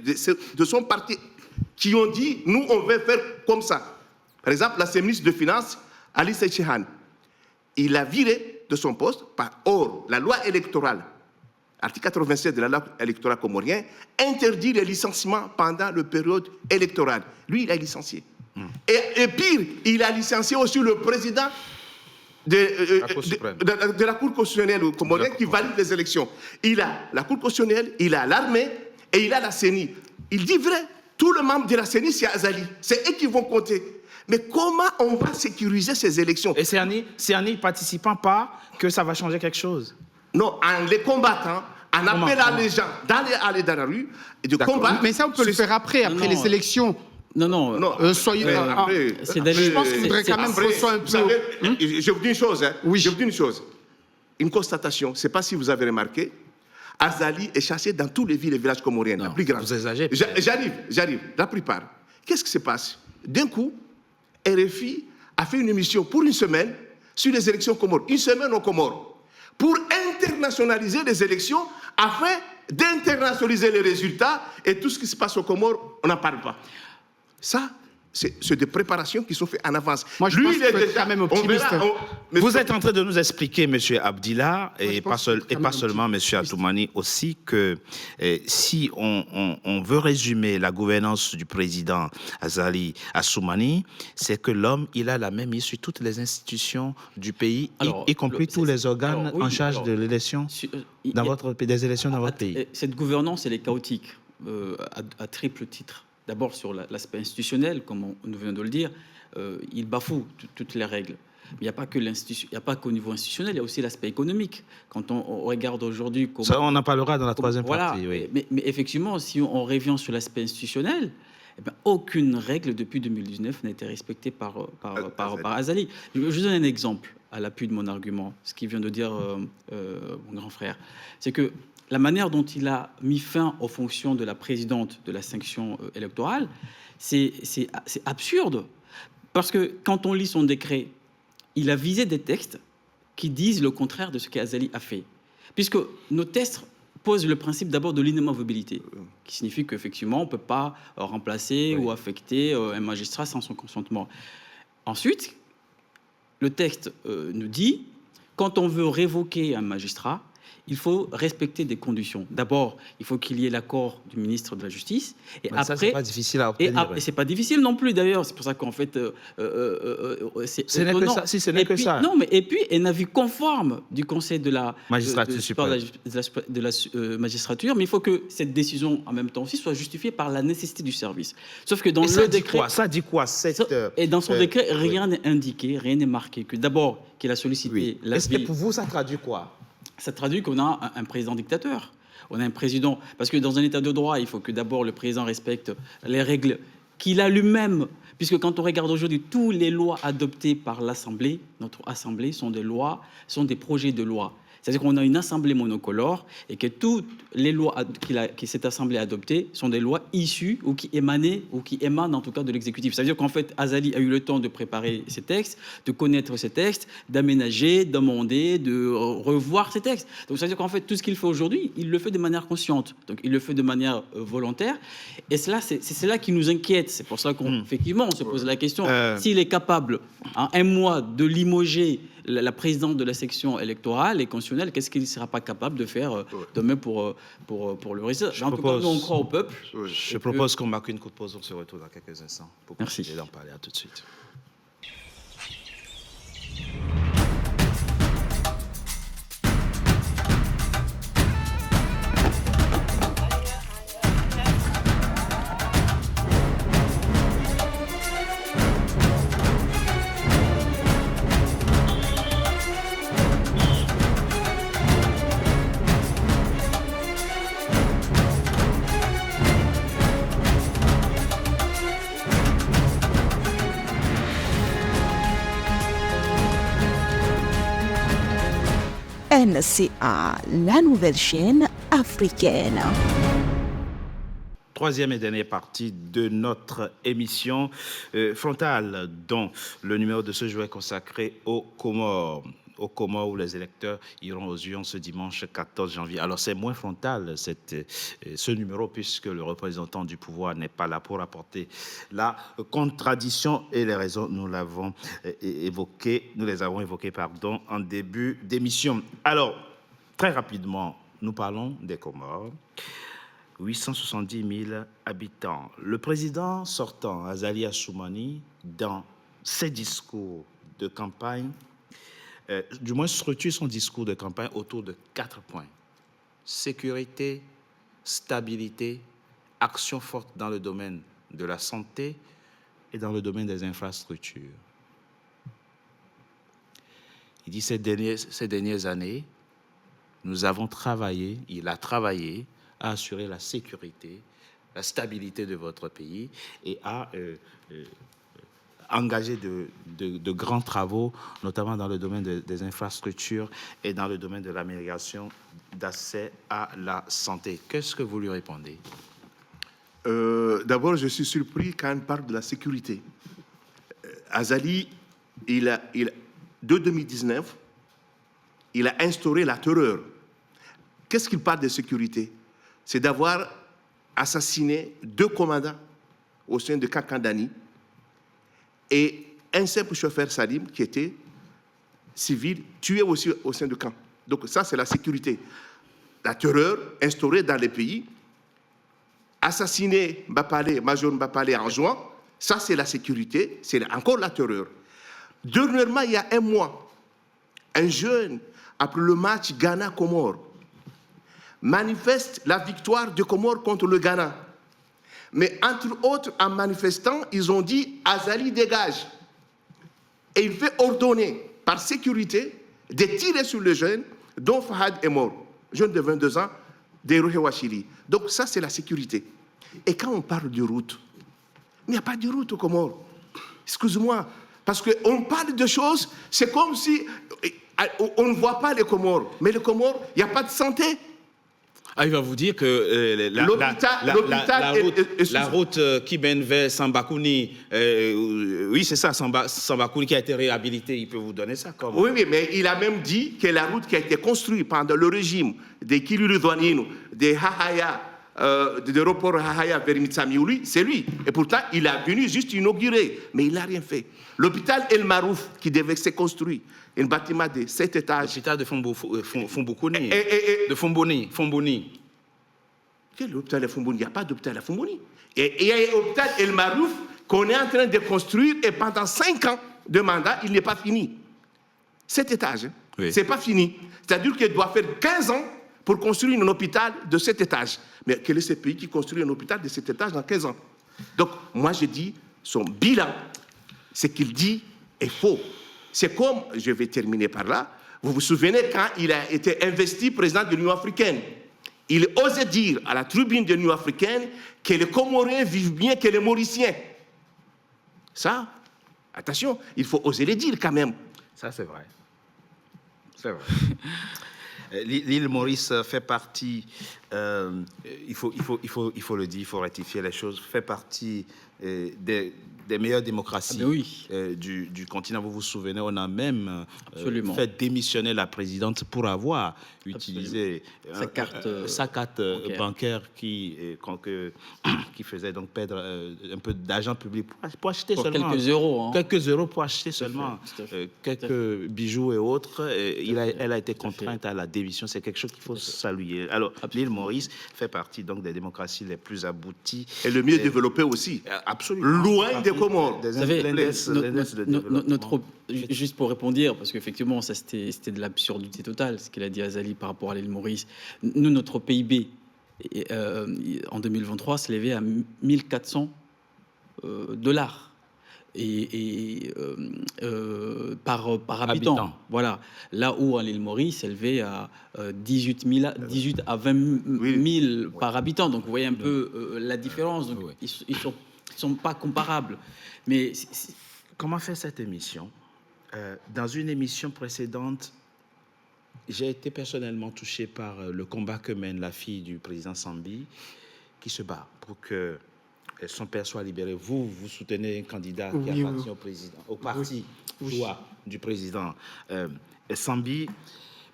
de son parti, qui ont dit, nous, on veut faire comme ça. Par exemple, l'ancien ministre de Finances, Ali Sechehan, il a viré de son poste. Or, la loi électorale, article 87 de la loi électorale comorienne, interdit les licenciements pendant la période électorale. Lui, il a licencié. Et pire, il a licencié aussi le président de la Cour constitutionnelle comorienne qui valide les élections. Il a la Cour constitutionnelle, il a l'armée et il a la CENI. Il dit vrai. Tout le membre de la CENI, c'est Azali. C'est eux qui vont compter. Mais comment on va sécuriser ces élections? Et c'est en n'y participant pas que ça va changer quelque chose? Non, en les combattant, en appelant les gens d'aller dans la rue et de combattre. Mais ça, on peut le faire après les élections. Non. Soyez. Je pense qu'il faudrait quand même qu'on soit un peu. Je vous dis une chose. Oui. Je vous dis une chose. Une constatation. Je ne sais pas si vous avez remarqué. Azali est chassé dans toutes les villes et villages comoriens, la plus grande. Vous exagérez. J'arrive, la plupart. Qu'est-ce qui se passe? D'un coup, RFI a fait une émission pour une semaine sur les élections Comores, une semaine aux Comores, pour internationaliser les élections afin d'internationaliser les résultats et tout ce qui se passe aux Comores, on n'en parle pas. Ça, c'est des préparations qui sont faites en avance. Moi, je pense qu'il faut être quand même optimiste. Vous êtes en train de nous expliquer, M. Abdillah, et pas seulement M. Atoumani aussi, que si on veut résumer la gouvernance du président Azali Assoumani, c'est que l'homme, il a la même issue sur toutes les institutions du pays, y compris tous les organes en charge de l'élection des élections dans votre pays. Cette gouvernance, elle est chaotique à triple titre. D'abord, sur l'aspect institutionnel, comme nous venons de le dire, il bafoue toutes les règles. Mais il n'y a pas qu'au niveau institutionnel, il y a aussi l'aspect économique. Quand on regarde aujourd'hui comment... Ça, on en parlera dans la troisième partie. Oui. Mais effectivement, si on revient sur l'aspect institutionnel, eh bien, aucune règle depuis 2019 n'a été respectée par Azali. Je vous donne un exemple à l'appui de mon argument, ce qu'il vient de dire mon grand frère. C'est que la manière dont il a mis fin aux fonctions de la présidente de la sanction électorale, c'est absurde. Parce que quand on lit son décret, il a visé des textes qui disent le contraire de ce qu'Azali a fait. Puisque nos textes posent le principe d'abord de l'inamovibilité, qui signifie qu'effectivement, on ne peut pas remplacer ou affecter un magistrat sans son consentement. Ensuite, le texte nous dit, quand on veut révoquer un magistrat, il faut respecter des conditions. D'abord, il faut qu'il y ait l'accord du ministre de la Justice. Et après, ça, c'est pas difficile à obtenir. Et c'est pas difficile non plus, d'ailleurs. C'est pour ça qu'en fait, ce n'est que ça. Si ce n'est que ça. Non, mais et puis un avis conforme du Conseil de la magistrature mais il faut que cette décision, en même temps aussi, soit justifiée par la nécessité du service. Sauf que dans le décret, ça dit quoi et dans son décret, rien n'est indiqué, rien n'est marqué. Que d'abord qu'il a sollicité l'avis. Est-ce que pour vous, ça traduit quoi? Ça traduit qu'on a un président dictateur. On a un président... Parce que dans un état de droit, il faut que d'abord le président respecte les règles qu'il a lui-même. Puisque quand on regarde aujourd'hui, toutes les lois adoptées par l'Assemblée, notre Assemblée, sont des projets de loi. C'est-à-dire qu'on a une assemblée monocolore et que toutes les lois que cette assemblée a adoptées sont des lois issues ou qui émanent en tout cas de l'exécutif. C'est-à-dire qu'en fait, Azali a eu le temps de préparer ces textes, de connaître ces textes, d'aménager, d'amender, de revoir ces textes. Donc c'est-à-dire qu'en fait, tout ce qu'il fait aujourd'hui, il le fait de manière consciente. Donc il le fait de manière volontaire. Et c'est cela qui nous inquiète. C'est pour ça qu'effectivement, on se pose la question, s'il est capable, en un mois, de limoger la présidente de la section électorale et constitutionnelle, qu'est-ce qu'il ne sera pas capable de faire demain pour le résultat? En tout cas, nous, on croit au peuple. Je propose qu'on marque une courte pause, on se retrouve dans quelques instants pour continuer d'en parler. À tout de suite. NCA, la nouvelle chaîne africaine. Troisième et dernière partie de notre émission frontale, dont le numéro de ce jour est consacré aux Comores où les électeurs iront aux urnes ce dimanche 14 janvier. Alors c'est moins frontal ce numéro puisque le représentant du pouvoir n'est pas là pour apporter la contradiction et les raisons, nous les avons évoquées en début d'émission. Alors, très rapidement, nous parlons des Comores. 870 000 habitants. Le président sortant, Azali Assoumani, dans ses discours de campagne, du moins structure son discours de campagne autour de 4 points. Sécurité, stabilité, action forte dans le domaine de la santé et dans le domaine des infrastructures. Il dit ces dernières années, il a travaillé à assurer la sécurité, la stabilité de votre pays et à engagé de grands travaux, notamment dans le domaine des infrastructures et dans le domaine de l'amélioration d'accès à la santé. Qu'est-ce que vous lui répondez? D'abord, je suis surpris quand on parle de la sécurité. Azali de 2019, il a instauré la terreur. Qu'est-ce qu'il parle de sécurité? C'est d'avoir assassiné 2 commandants au sein de Kakandani et un simple chauffeur Salim qui était civil, tué aussi au sein du camp. Donc ça, c'est la sécurité. La terreur instaurée dans les pays, assassiner Major Mbapalé en juin, ça c'est la sécurité, c'est encore la terreur. Dernièrement, il y a un mois, un jeune, après le match Ghana-Comores, manifeste la victoire de Comores contre le Ghana. Mais entre autres, en manifestant, ils ont dit « Azali dégage ». Et il fait ordonner, par sécurité, de tirer sur le jeune dont Fahad est mort, jeune de 22 ans, des Rohewachiri. Donc ça, c'est la sécurité. Et quand on parle de route, il n'y a pas de route aux Comores. Excuse-moi, parce qu'on parle de choses, c'est comme si on ne voit pas les Comores. Mais les Comores, il n'y a pas de santé. Ah, il va vous dire que la route qui mène vers Sambakouni, oui, c'est ça, Sambakouni qui a été réhabilité, il peut vous donner ça comme... Oui, mais il a même dit que la route qui a été construite pendant le régime des Kilulu-Douanino, des Hahaya, de l'aéroport Hahaya vers Mitsamiouli, c'est lui. Et pourtant, il a venu juste inaugurer, mais il n'a rien fait. L'hôpital El Marouf, qui devait se construire, un bâtiment de 7 étages. L'hôpital de Fombokouni, de Fomboni. Quel hôpital à Fomboni? Il n'y a pas d'hôpital à Fomboni. Et il y a l'hôpital El Marouf qu'on est en train de construire et pendant 5 ans de mandat, il n'est pas fini. 7 étages, hein? Oui. Ce n'est pas fini. C'est-à-dire qu'il doit faire 15 ans pour construire un hôpital de 7 étages. Mais quel est ce pays qui construit un hôpital de 7 étages dans 15 ans? Donc, moi, je dis, son bilan, ce qu'il dit est faux. C'est comme, je vais terminer par là, vous vous souvenez quand il a été investi président de l'Union africaine, il osait dire à la tribune de l'Union africaine que les Comoriens vivent bien que les Mauriciens. Ça, attention, il faut oser le dire quand même. Ça, c'est vrai. C'est vrai. L'île Maurice fait partie, il faut le dire, il faut rectifier les choses, fait partie des meilleures démocraties du continent. Vous vous souvenez, on a même fait démissionner la présidente pour avoir utilisé sa carte bancaire qui faisait donc perdre un peu d'argent public pour acheter seulement quelques euros. Hein. Quelques euros pour acheter seulement quelques bijoux et autres. Elle a été contrainte à la démission. C'est quelque chose qu'il faut saluer. Alors, l'île Maurice fait partie donc des démocraties les plus abouties. Et le mieux développé aussi. Absolument. Loin des Comores. Vous savez, juste pour répondre, parce qu'effectivement, ça c'était de l'absurdité totale, ce qu'il a dit Azali par rapport à l'île Maurice. Nous, notre PIB, en 2023, s'élevait à 1400 dollars par habitant. Voilà. Là où à l'île Maurice, s'élevait à 18 à 20 000 par habitant. Donc vous voyez un peu la différence. Donc, ils sont pas comparables. Mais comment faire cette émission? Dans une émission précédente, j'ai été personnellement touché par le combat que mène la fille du président Sambi, qui se bat pour que son père soit libéré. Vous soutenez un candidat qui appartient au parti du président Sambi.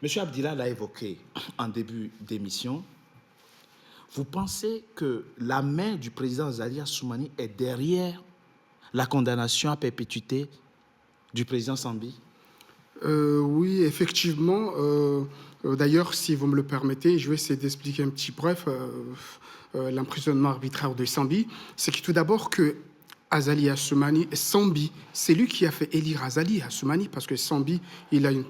Monsieur Abdillah l'a évoqué en début d'émission. Vous pensez que la main du président Azali Assoumani est derrière la condamnation à perpétuité du président Sambi? Oui, effectivement. D'ailleurs, si vous me le permettez, je vais essayer d'expliquer un petit bref l'emprisonnement arbitraire de Sambi. C'est que tout d'abord que Azali Assoumani, Sambi, c'est lui qui a fait élire Azali Assoumani, parce que Sambi, il a une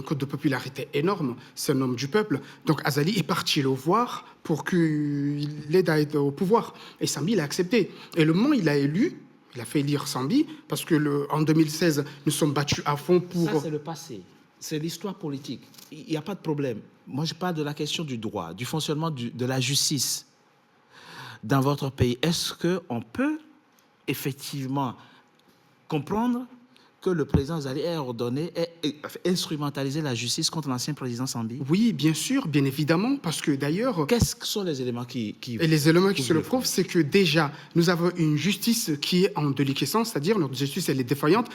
cote de popularité énorme, c'est un homme du peuple. Donc Azali est parti le voir pour qu'il l'aide à être au pouvoir. Et Sambi, il a accepté. Et le moment où il a élu, il a fait élire Sambi, parce que en 2016, nous sommes battus à fond pour... Ça, c'est le passé. C'est l'histoire politique. Il n'y a pas de problème. Moi, je parle de la question du droit, du fonctionnement de la justice dans votre pays. Est-ce qu'on peut effectivement comprendre que le président Azali ait ordonné, ait instrumentalisé la justice contre l'ancien président Sambi? Oui, bien sûr, bien évidemment, parce que d'ailleurs... Qu'est-ce que sont les éléments qui Et les éléments qui se le prouvent, c'est que déjà, nous avons une justice qui est en déliquescence, c'est-à-dire notre justice, elle est défaillante.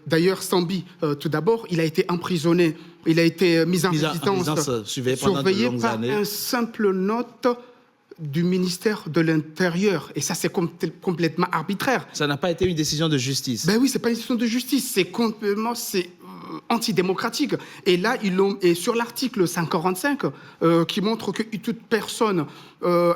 D'ailleurs, Sambi, tout d'abord, il a été emprisonné, il a été mis en résidence, surveillé par un simple note du ministère de l'Intérieur. Et ça, c'est complètement arbitraire. Ça n'a pas été une décision de justice. Ben oui, c'est pas une décision de justice. C'est complètement... antidémocratique. Et là, et sur l'article 145, qui montre que toute personne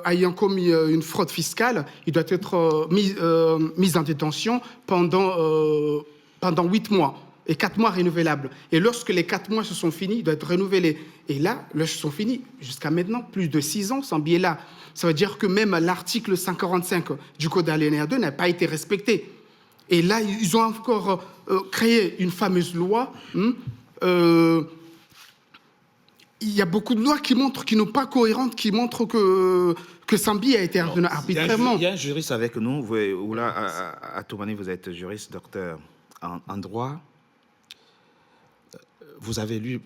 ayant commis une fraude fiscale, il doit être mise en détention pendant 8 mois. Et 4 mois renouvelables. Et lorsque les 4 mois se sont finis, il doit être renouvelé. Et là, ils sont finis. Jusqu'à maintenant, plus de 6 ans, sans biais là. Ça veut dire que même l'article 145 du Code alinéa 2 n'a pas été respecté. Et là, ils ont encore créé une fameuse loi. Il y a beaucoup de lois qui n'ont pas cohérentes, qui montrent que Sambi a été ordonné arbitrairement. Il y a un juriste avec nous. Oula Atoumani, vous êtes juriste, docteur en droit. Vous avez lu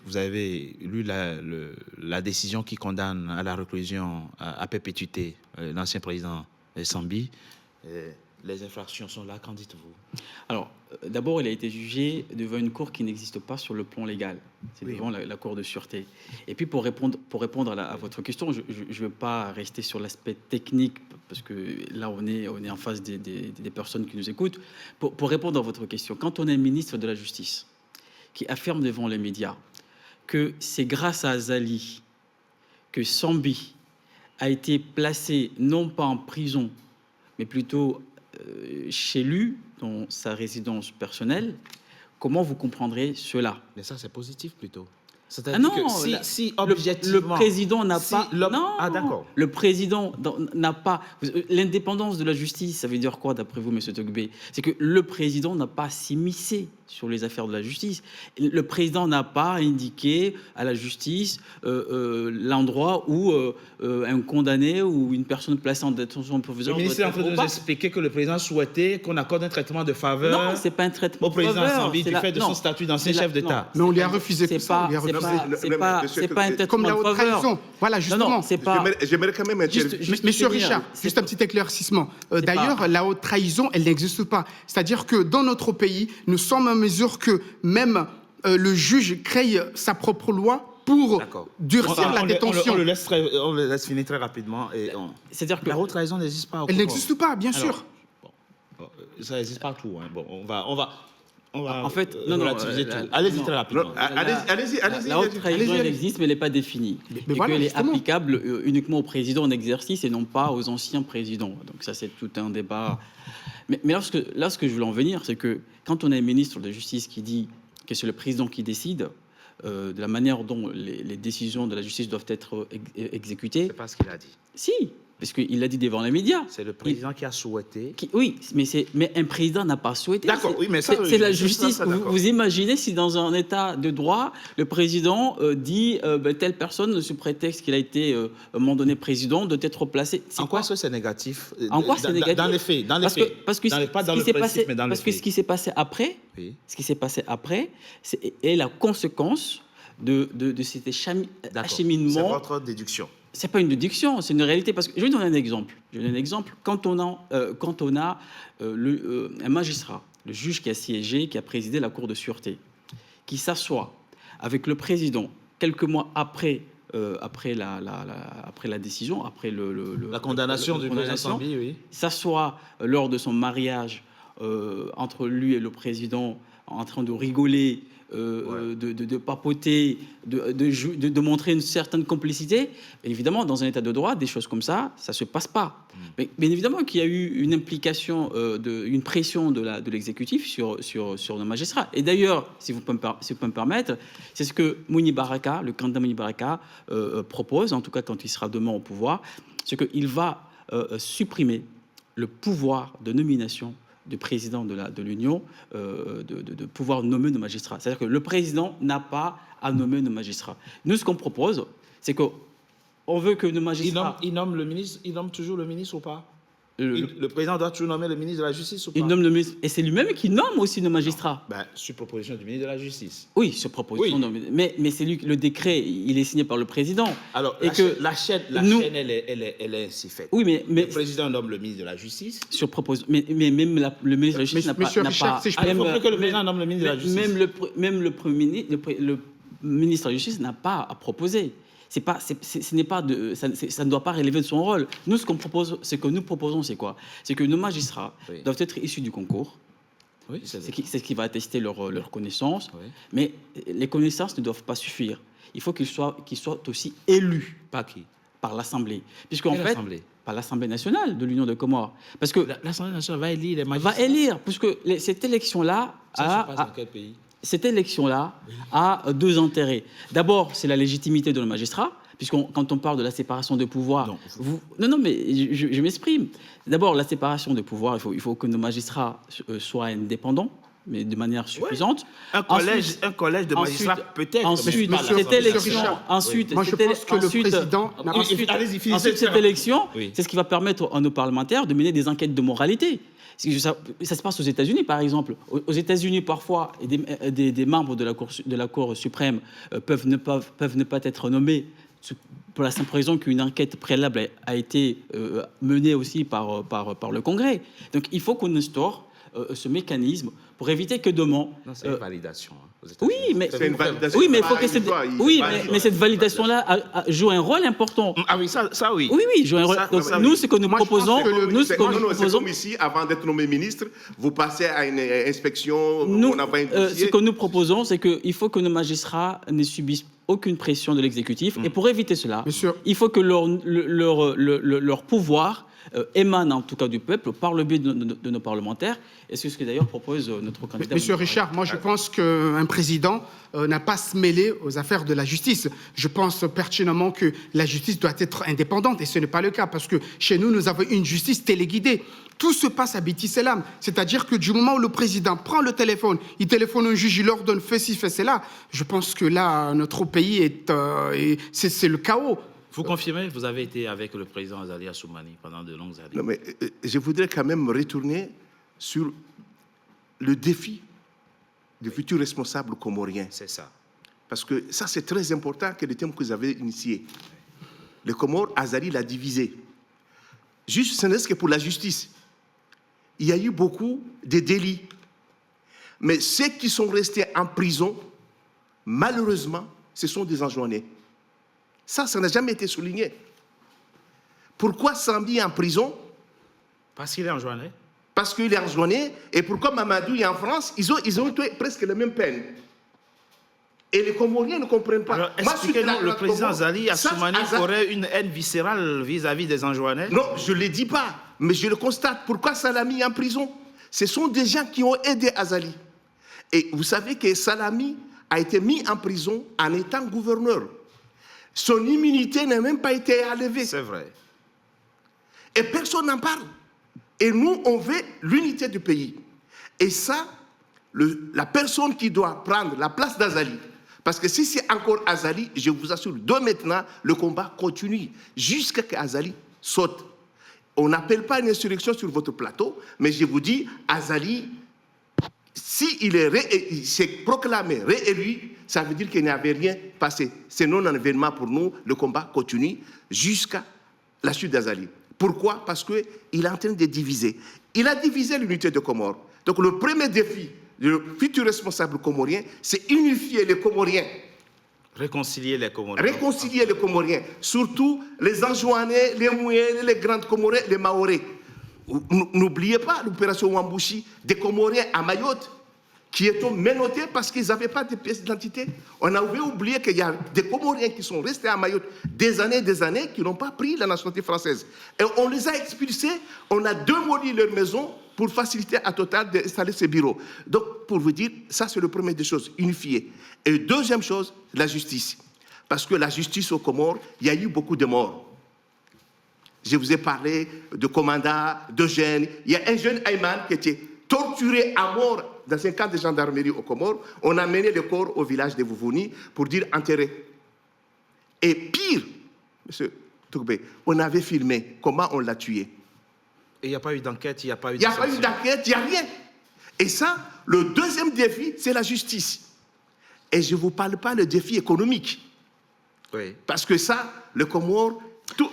la décision qui condamne à la réclusion à perpétuité l'ancien président Sambi. Les infractions sont là, qu'en dites-vous? Alors, d'abord, il a été jugé devant une cour qui n'existe pas sur le plan légal. C'est devant la Cour de sûreté. Et puis, pour répondre à votre question, je ne veux pas rester sur l'aspect technique, parce que là, on est en face des personnes qui nous écoutent. Pour répondre à votre question, quand on est ministre de la Justice, qui affirme devant les médias que c'est grâce à Azali que Sambi a été placé non pas en prison, mais plutôt chez lui, dans sa résidence personnelle, comment vous comprendrez cela? Mais ça, c'est positif plutôt. Ah non, si objectivement, le président n'a pas... Non, d'accord. Le président n'a pas... L'indépendance de la justice, ça veut dire quoi, d'après vous, M. Togbé? C'est que le président n'a pas à s'immiscer sur les affaires de la justice. Le président n'a pas indiqué à la justice l'endroit où un condamné ou une personne placée en détention provisoire... Le ministre est en train de nous expliquer que le président souhaitait qu'on accorde un traitement de faveur... Non, c'est pas un traitement de faveur. Au président Sambi du fait de son statut d'ancien chef d'État. Mais on lui a refusé tout ça. C'est pas un traitement comme la haute trahison. Voilà, justement. Non, c'est pas... J'aimerais quand même... Monsieur Richard, juste un petit éclaircissement. D'ailleurs, la haute trahison, elle n'existe pas. C'est-à-dire que dans notre pays, nous sommes à mesure que même le juge crée sa propre loi pour durcir la détention. On le laisse finir très rapidement. C'est-à-dire que la haute trahison n'existe pas. Elle n'existe pas, bien sûr. Ça existe partout. Hein. Bon, on va en fait, relativiser tout. Allez-y très rapidement. Allez-y. La haute trahison, elle existe, mais elle n'est pas définie. Et qu'elle est applicable uniquement au président en exercice et non pas aux anciens présidents. Donc ça, c'est tout un débat. Mais là, ce que je voulais en venir, c'est que quand on a un ministre de la Justice qui dit que c'est le président qui décide de la manière dont les décisions de la justice doivent être exécutées... C'est pas ce qu'il a dit. Si, parce qu'il l'a dit devant les médias. C'est le président qui a souhaité. Oui, mais un président n'a pas souhaité. D'accord, oui, mais ça... C'est la justice. Vous imaginez si dans un état de droit, le président dit telle personne, sous prétexte qu'il a été, à un moment donné, président, doit être placé. En quoi c'est négatif? En quoi c'est négatif? Dans les faits. Pas dans le principe, mais dans les faits. Parce que ce qui s'est passé après, est la conséquence de cet acheminement. C'est votre déduction. C'est pas une déduction, c'est une réalité. Parce que je vais donner un exemple. Quand on a un magistrat, le juge qui a siégé, qui a présidé la Cour de sûreté, qui s'assoit avec le président quelques mois après la décision, après la condamnation du président Sambi, oui. S'assoit lors de son mariage entre lui et le président, en train de rigoler, de papoter, de montrer une certaine complicité. Et évidemment, dans un état de droit, des choses comme ça ne se passe pas. Mais bien évidemment qu'il y a eu une implication, une pression de l'exécutif sur nos magistrats. Et d'ailleurs, si vous pouvez me permettre, c'est ce que Mouni Baraka, le candidat Mouni Baraka, propose, en tout cas quand il sera demain au pouvoir, c'est qu'il va supprimer le pouvoir de nomination du président de l'Union, de pouvoir nommer nos magistrats. C'est-à-dire que le président n'a pas à nommer nos magistrats. Nous, ce qu'on propose, c'est qu'on veut que nos magistrats... Il nomme le ministre, il nomme toujours le ministre ou pas? Le président doit toujours nommer le ministre de la Justice ou pas? Il nomme le ministre, et c'est lui-même qui nomme aussi nos magistrats. Sur proposition du ministre de la Justice. Oui, sur proposition. Oui. Mais c'est lui, le décret, il est signé par le président. Alors, et la chaîne, elle est ainsi faite. Oui, mais le président nomme le ministre de la Justice. Sur proposition. Mais même le ministre de la Justice n'a pas. Monsieur Richard, si je peux- Il faut que le président nomme le ministre de la Justice. Même le Premier ministre, le ministre de la Justice n'a pas à proposer. Ce n'est pas ça ne doit pas relever de son rôle. Nous, ce que nous proposons, c'est quoi? C'est que nos magistrats doivent être issus du concours. Oui, c'est ce qui va attester leur connaissance. Oui. Mais les connaissances ne doivent pas suffire. Il faut qu'ils soient aussi élus. Par qui? Par l'Assemblée. Puisqu'en fait, l'Assemblée? par l'Assemblée nationale de l'Union de Comores. Parce que l'Assemblée nationale va élire les magistrats. Va élire, puisque cette élection-là Ça se passe dans quel pays? Cette élection-là a deux intérêts. D'abord, c'est la légitimité de nos magistrats, quand on parle de la séparation de pouvoir... Non, mais je m'exprime. D'abord, la séparation de pouvoir, il faut que nos magistrats soient indépendants, mais de manière suffisante. Ouais. Un collège de magistrats peut-être. Ensuite, cette élection... Moi, je pense que le président... Ensuite, cette élection, c'est ce qui va permettre à nos parlementaires de mener des enquêtes de moralité. Ça se passe aux États-Unis, par exemple. Aux États-Unis, parfois, des membres de la Cour suprême peuvent ne pas être nommés pour la simple raison qu'une enquête préalable a été menée aussi par le Congrès. Donc, il faut qu'on instaure ce mécanisme pour éviter que demain... Non, c'est une validation. Oui, mais c'est une validation. Oui, mais il faut que mais cette validation-là joue un rôle important. Ah oui, ça oui. Oui, joue un rôle. Donc, nous, ce que nous proposons... C'est comme ici, avant d'être nommé ministre, vous passez à une inspection, on envoie un dossier. Ce que nous proposons, c'est qu'il faut que nos magistrats ne subissent aucune pression de l'exécutif. Et pour éviter cela, il faut que leur pouvoir émane en tout cas du peuple par le biais de nos parlementaires. Et c'est ce que d'ailleurs propose notre candidat. Monsieur Richard, moi je pense qu'un président n'a pas à se mêler aux affaires de la justice. Je pense pertinemment que la justice doit être indépendante et ce n'est pas le cas parce que chez nous, nous avons une justice téléguidée. Tout se passe à Beti Selam. C'est-à-dire que du moment où le président prend le téléphone, il téléphone un juge, il leur donne fais ci, fais cela. Je pense que là, notre pays c'est le chaos. Vous confirmez, vous avez été avec le président Azali Assoumani pendant de longues années. Non, mais je voudrais quand même retourner sur le défi du futur responsable comorien. C'est ça. Parce que ça, c'est très important que le thème que vous avez initié. Le Comore, Azali l'a divisé. Juste, ce n'est que pour la justice. Il y a eu beaucoup de délits. Mais ceux qui sont restés en prison, malheureusement, ce sont des enjoignés. Ça n'a jamais été souligné. Pourquoi Sambi est en prison? Parce qu'il est enjoigné. Parce qu'il est enjoigné. Et pourquoi Mamadou est en France? Ils ont eu presque la même peine. Et les Comoriens ne comprennent pas. Alors, expliquez-nous, le président Azali Assoumani aurait une haine viscérale vis-à-vis des enjoignés? Non, je ne le dis pas, mais je le constate. Pourquoi Salami est en prison? Ce sont des gens qui ont aidé Azali. Et vous savez que Salami a été mis en prison en étant gouverneur. Son immunité n'a même pas été enlevée. C'est vrai. Et personne n'en parle. Et nous, on veut l'unité du pays. Et ça, la personne qui doit prendre la place d'Azali, parce que si c'est encore Azali, je vous assure, de maintenant, le combat continue jusqu'à ce qu'Azali saute. On n'appelle pas une insurrection sur votre plateau, mais je vous dis, Azali, s'il s'est proclamé réélu, ça veut dire qu'il n'y avait rien passé. C'est non un événement pour nous, le combat continue jusqu'à la chute d'Azali. Pourquoi? Parce qu'il est en train de diviser. Il a divisé l'unité de Comores. Donc le premier défi du futur responsable comorien, c'est unifier les Comoriens. Réconcilier les Comoriens. Réconcilier les Comoriens. Surtout les Anjouanais, les Mouyens, les Grandes Comorais, les Maorés. N'oubliez pas l'opération Wambouchi des Comoriens à Mayotte, qui étaient menottés parce qu'ils n'avaient pas de pièces d'identité. On avait oublié qu'il y a des Comoriens qui sont restés à Mayotte des années, qui n'ont pas pris la nationalité française. Et on les a expulsés, on a démoli leur maison pour faciliter à Total d'installer ses bureaux. Donc, pour vous dire, ça c'est le premier des choses, unifier. Et deuxième chose, la justice. Parce que la justice aux Comores, il y a eu beaucoup de morts. Je vous ai parlé de commandants, de jeunes. Il y a un jeune Ayman qui était torturé à mort dans un camp de gendarmerie aux Comores. On a mené le corps au village de Vouvouni pour dire enterré. Et pire, M. Tourbe, on avait filmé comment on l'a tué. Il n'y a pas eu d'enquête, il n'y a pas eu Il n'y a pas eu d'enquête, il n'y a rien. Et ça, le deuxième défi, c'est la justice. Et je ne vous parle pas du défi économique. Oui. Parce que ça, le Comore, toutes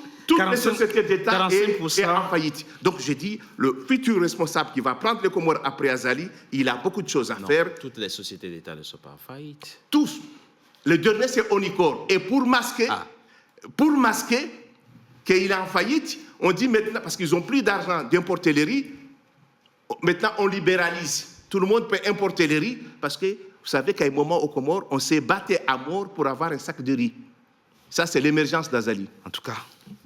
les sociétés d'État est en faillite. Donc j'ai dit, le futur responsable qui va prendre le Comore après Azali, il a beaucoup de choses à faire. Toutes les sociétés d'État ne sont pas en faillite. Tous. Le dernier, c'est Onicor. Et pour masquer qu'il est en faillite, on dit maintenant, parce qu'ils n'ont plus d'argent d'importer les riz, maintenant on libéralise. Tout le monde peut importer les riz, parce que vous savez qu'à un moment au Comores, on s'est battu à mort pour avoir un sac de riz. Ça, c'est l'émergence d'Azali. En tout cas,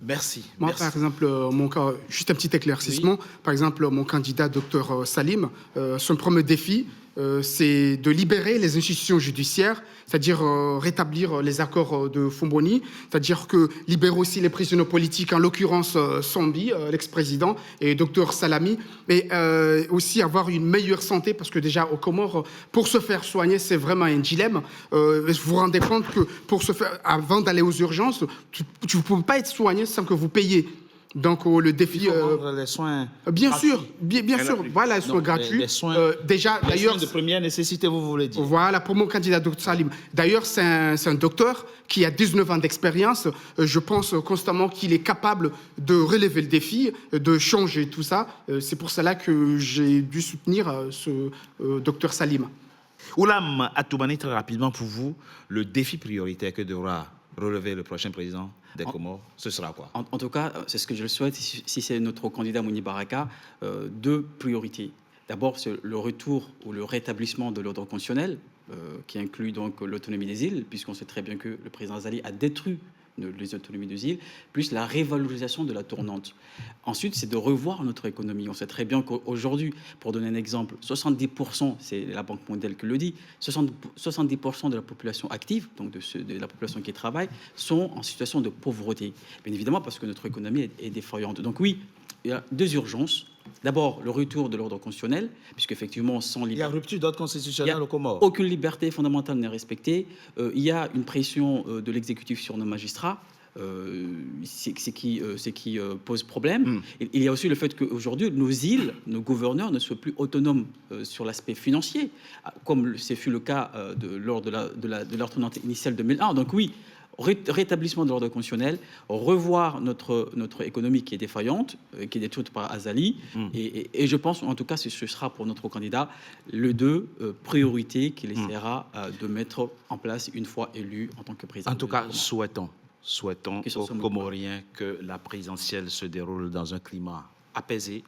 merci. Moi, merci. par exemple, mon cas, juste un petit éclaircissement. Oui. Par exemple, mon candidat, Dr Salim, son premier défi, c'est de libérer les institutions judiciaires, c'est-à-dire rétablir les accords de Fomboni, c'est-à-dire que libérer aussi les prisonniers politiques, en l'occurrence Sambi, l'ex-président, et Dr Salami, mais aussi avoir une meilleure santé, parce que déjà aux Comores, pour se faire soigner, c'est vraiment un dilemme. Vous vous rendez compte que avant d'aller aux urgences, tu ne peux pas être soigné sans que vous payiez. Donc le défi, il faut rendre les soins bien gratuits. Sûr, bien sûr, voilà, les soins gratuits. Les soins, déjà, les d'ailleurs, soins de première nécessité, vous voulez dire. Voilà, pour mon candidat Dr Salim. D'ailleurs, c'est un docteur qui a 19 ans d'expérience. Je pense constamment qu'il est capable de relever le défi, de changer tout ça. C'est pour cela que j'ai dû soutenir ce Dr Salim. Oulam Atoumani, très rapidement pour vous, le défi prioritaire que devra relever le prochain président des Comores, ce sera quoi? En tout cas, c'est ce que je le souhaite, si c'est notre candidat Mouni Baraka, deux priorités. D'abord, c'est le retour ou le rétablissement de l'ordre constitutionnel, qui inclut donc l'autonomie des îles, puisqu'on sait très bien que le président Azali a détruit les autonomies des îles, plus la révalorisation de la tournante. Ensuite, c'est de revoir notre économie. On sait très bien qu'aujourd'hui, pour donner un exemple, 70%, c'est la Banque mondiale qui le dit, 70% de la population active, donc de la population qui travaille, sont en situation de pauvreté. Bien évidemment, parce que notre économie est défaillante. Donc oui, il y a deux urgences. D'abord, le retour de l'ordre constitutionnel, puisqu'effectivement, sans liberté... Il y a rupture d'ordre constitutionnel au Comores. Aucune liberté fondamentale n'est respectée. Il y a une pression de l'exécutif sur nos magistrats. C'est qui pose problème. Il y a aussi le fait qu'aujourd'hui, nos îles, nos gouverneurs ne soient plus autonomes sur l'aspect financier, comme ce fut le cas lors de l'ordonnance initiale 2001. Donc oui, rétablissement de l'ordre constitutionnel, revoir notre économie qui est défaillante, qui est détruite par Azali, et je pense, en tout cas, ce sera pour notre candidat les deux priorités qu'il essaiera de mettre en place une fois élu en tant que président. En tout cas, souhaitons aux Comoriens que la présidentielle se déroule dans un climat apaisé.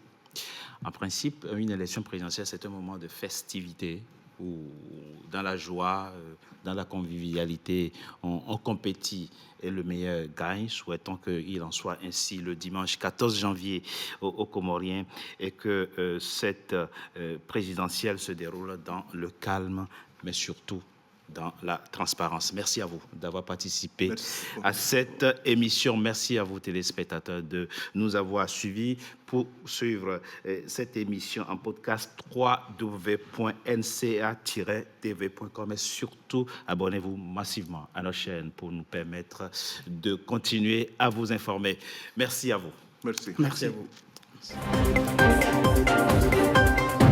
En principe, une élection présidentielle, c'est un moment de festivité où, dans la joie, dans la convivialité, on compétit et le meilleur gagne. Souhaitons qu'il en soit ainsi le dimanche 14 janvier aux Comoriens et que cette présidentielle se déroule dans le calme, mais surtout dans la transparence. Merci à vous d'avoir participé à cette émission. Merci à vous, téléspectateurs, de nous avoir suivis. Pour suivre cette émission en podcast, www.nca-tv.com, et surtout, abonnez-vous massivement à nos chaînes pour nous permettre de continuer à vous informer. Merci à vous. Merci. Merci à vous.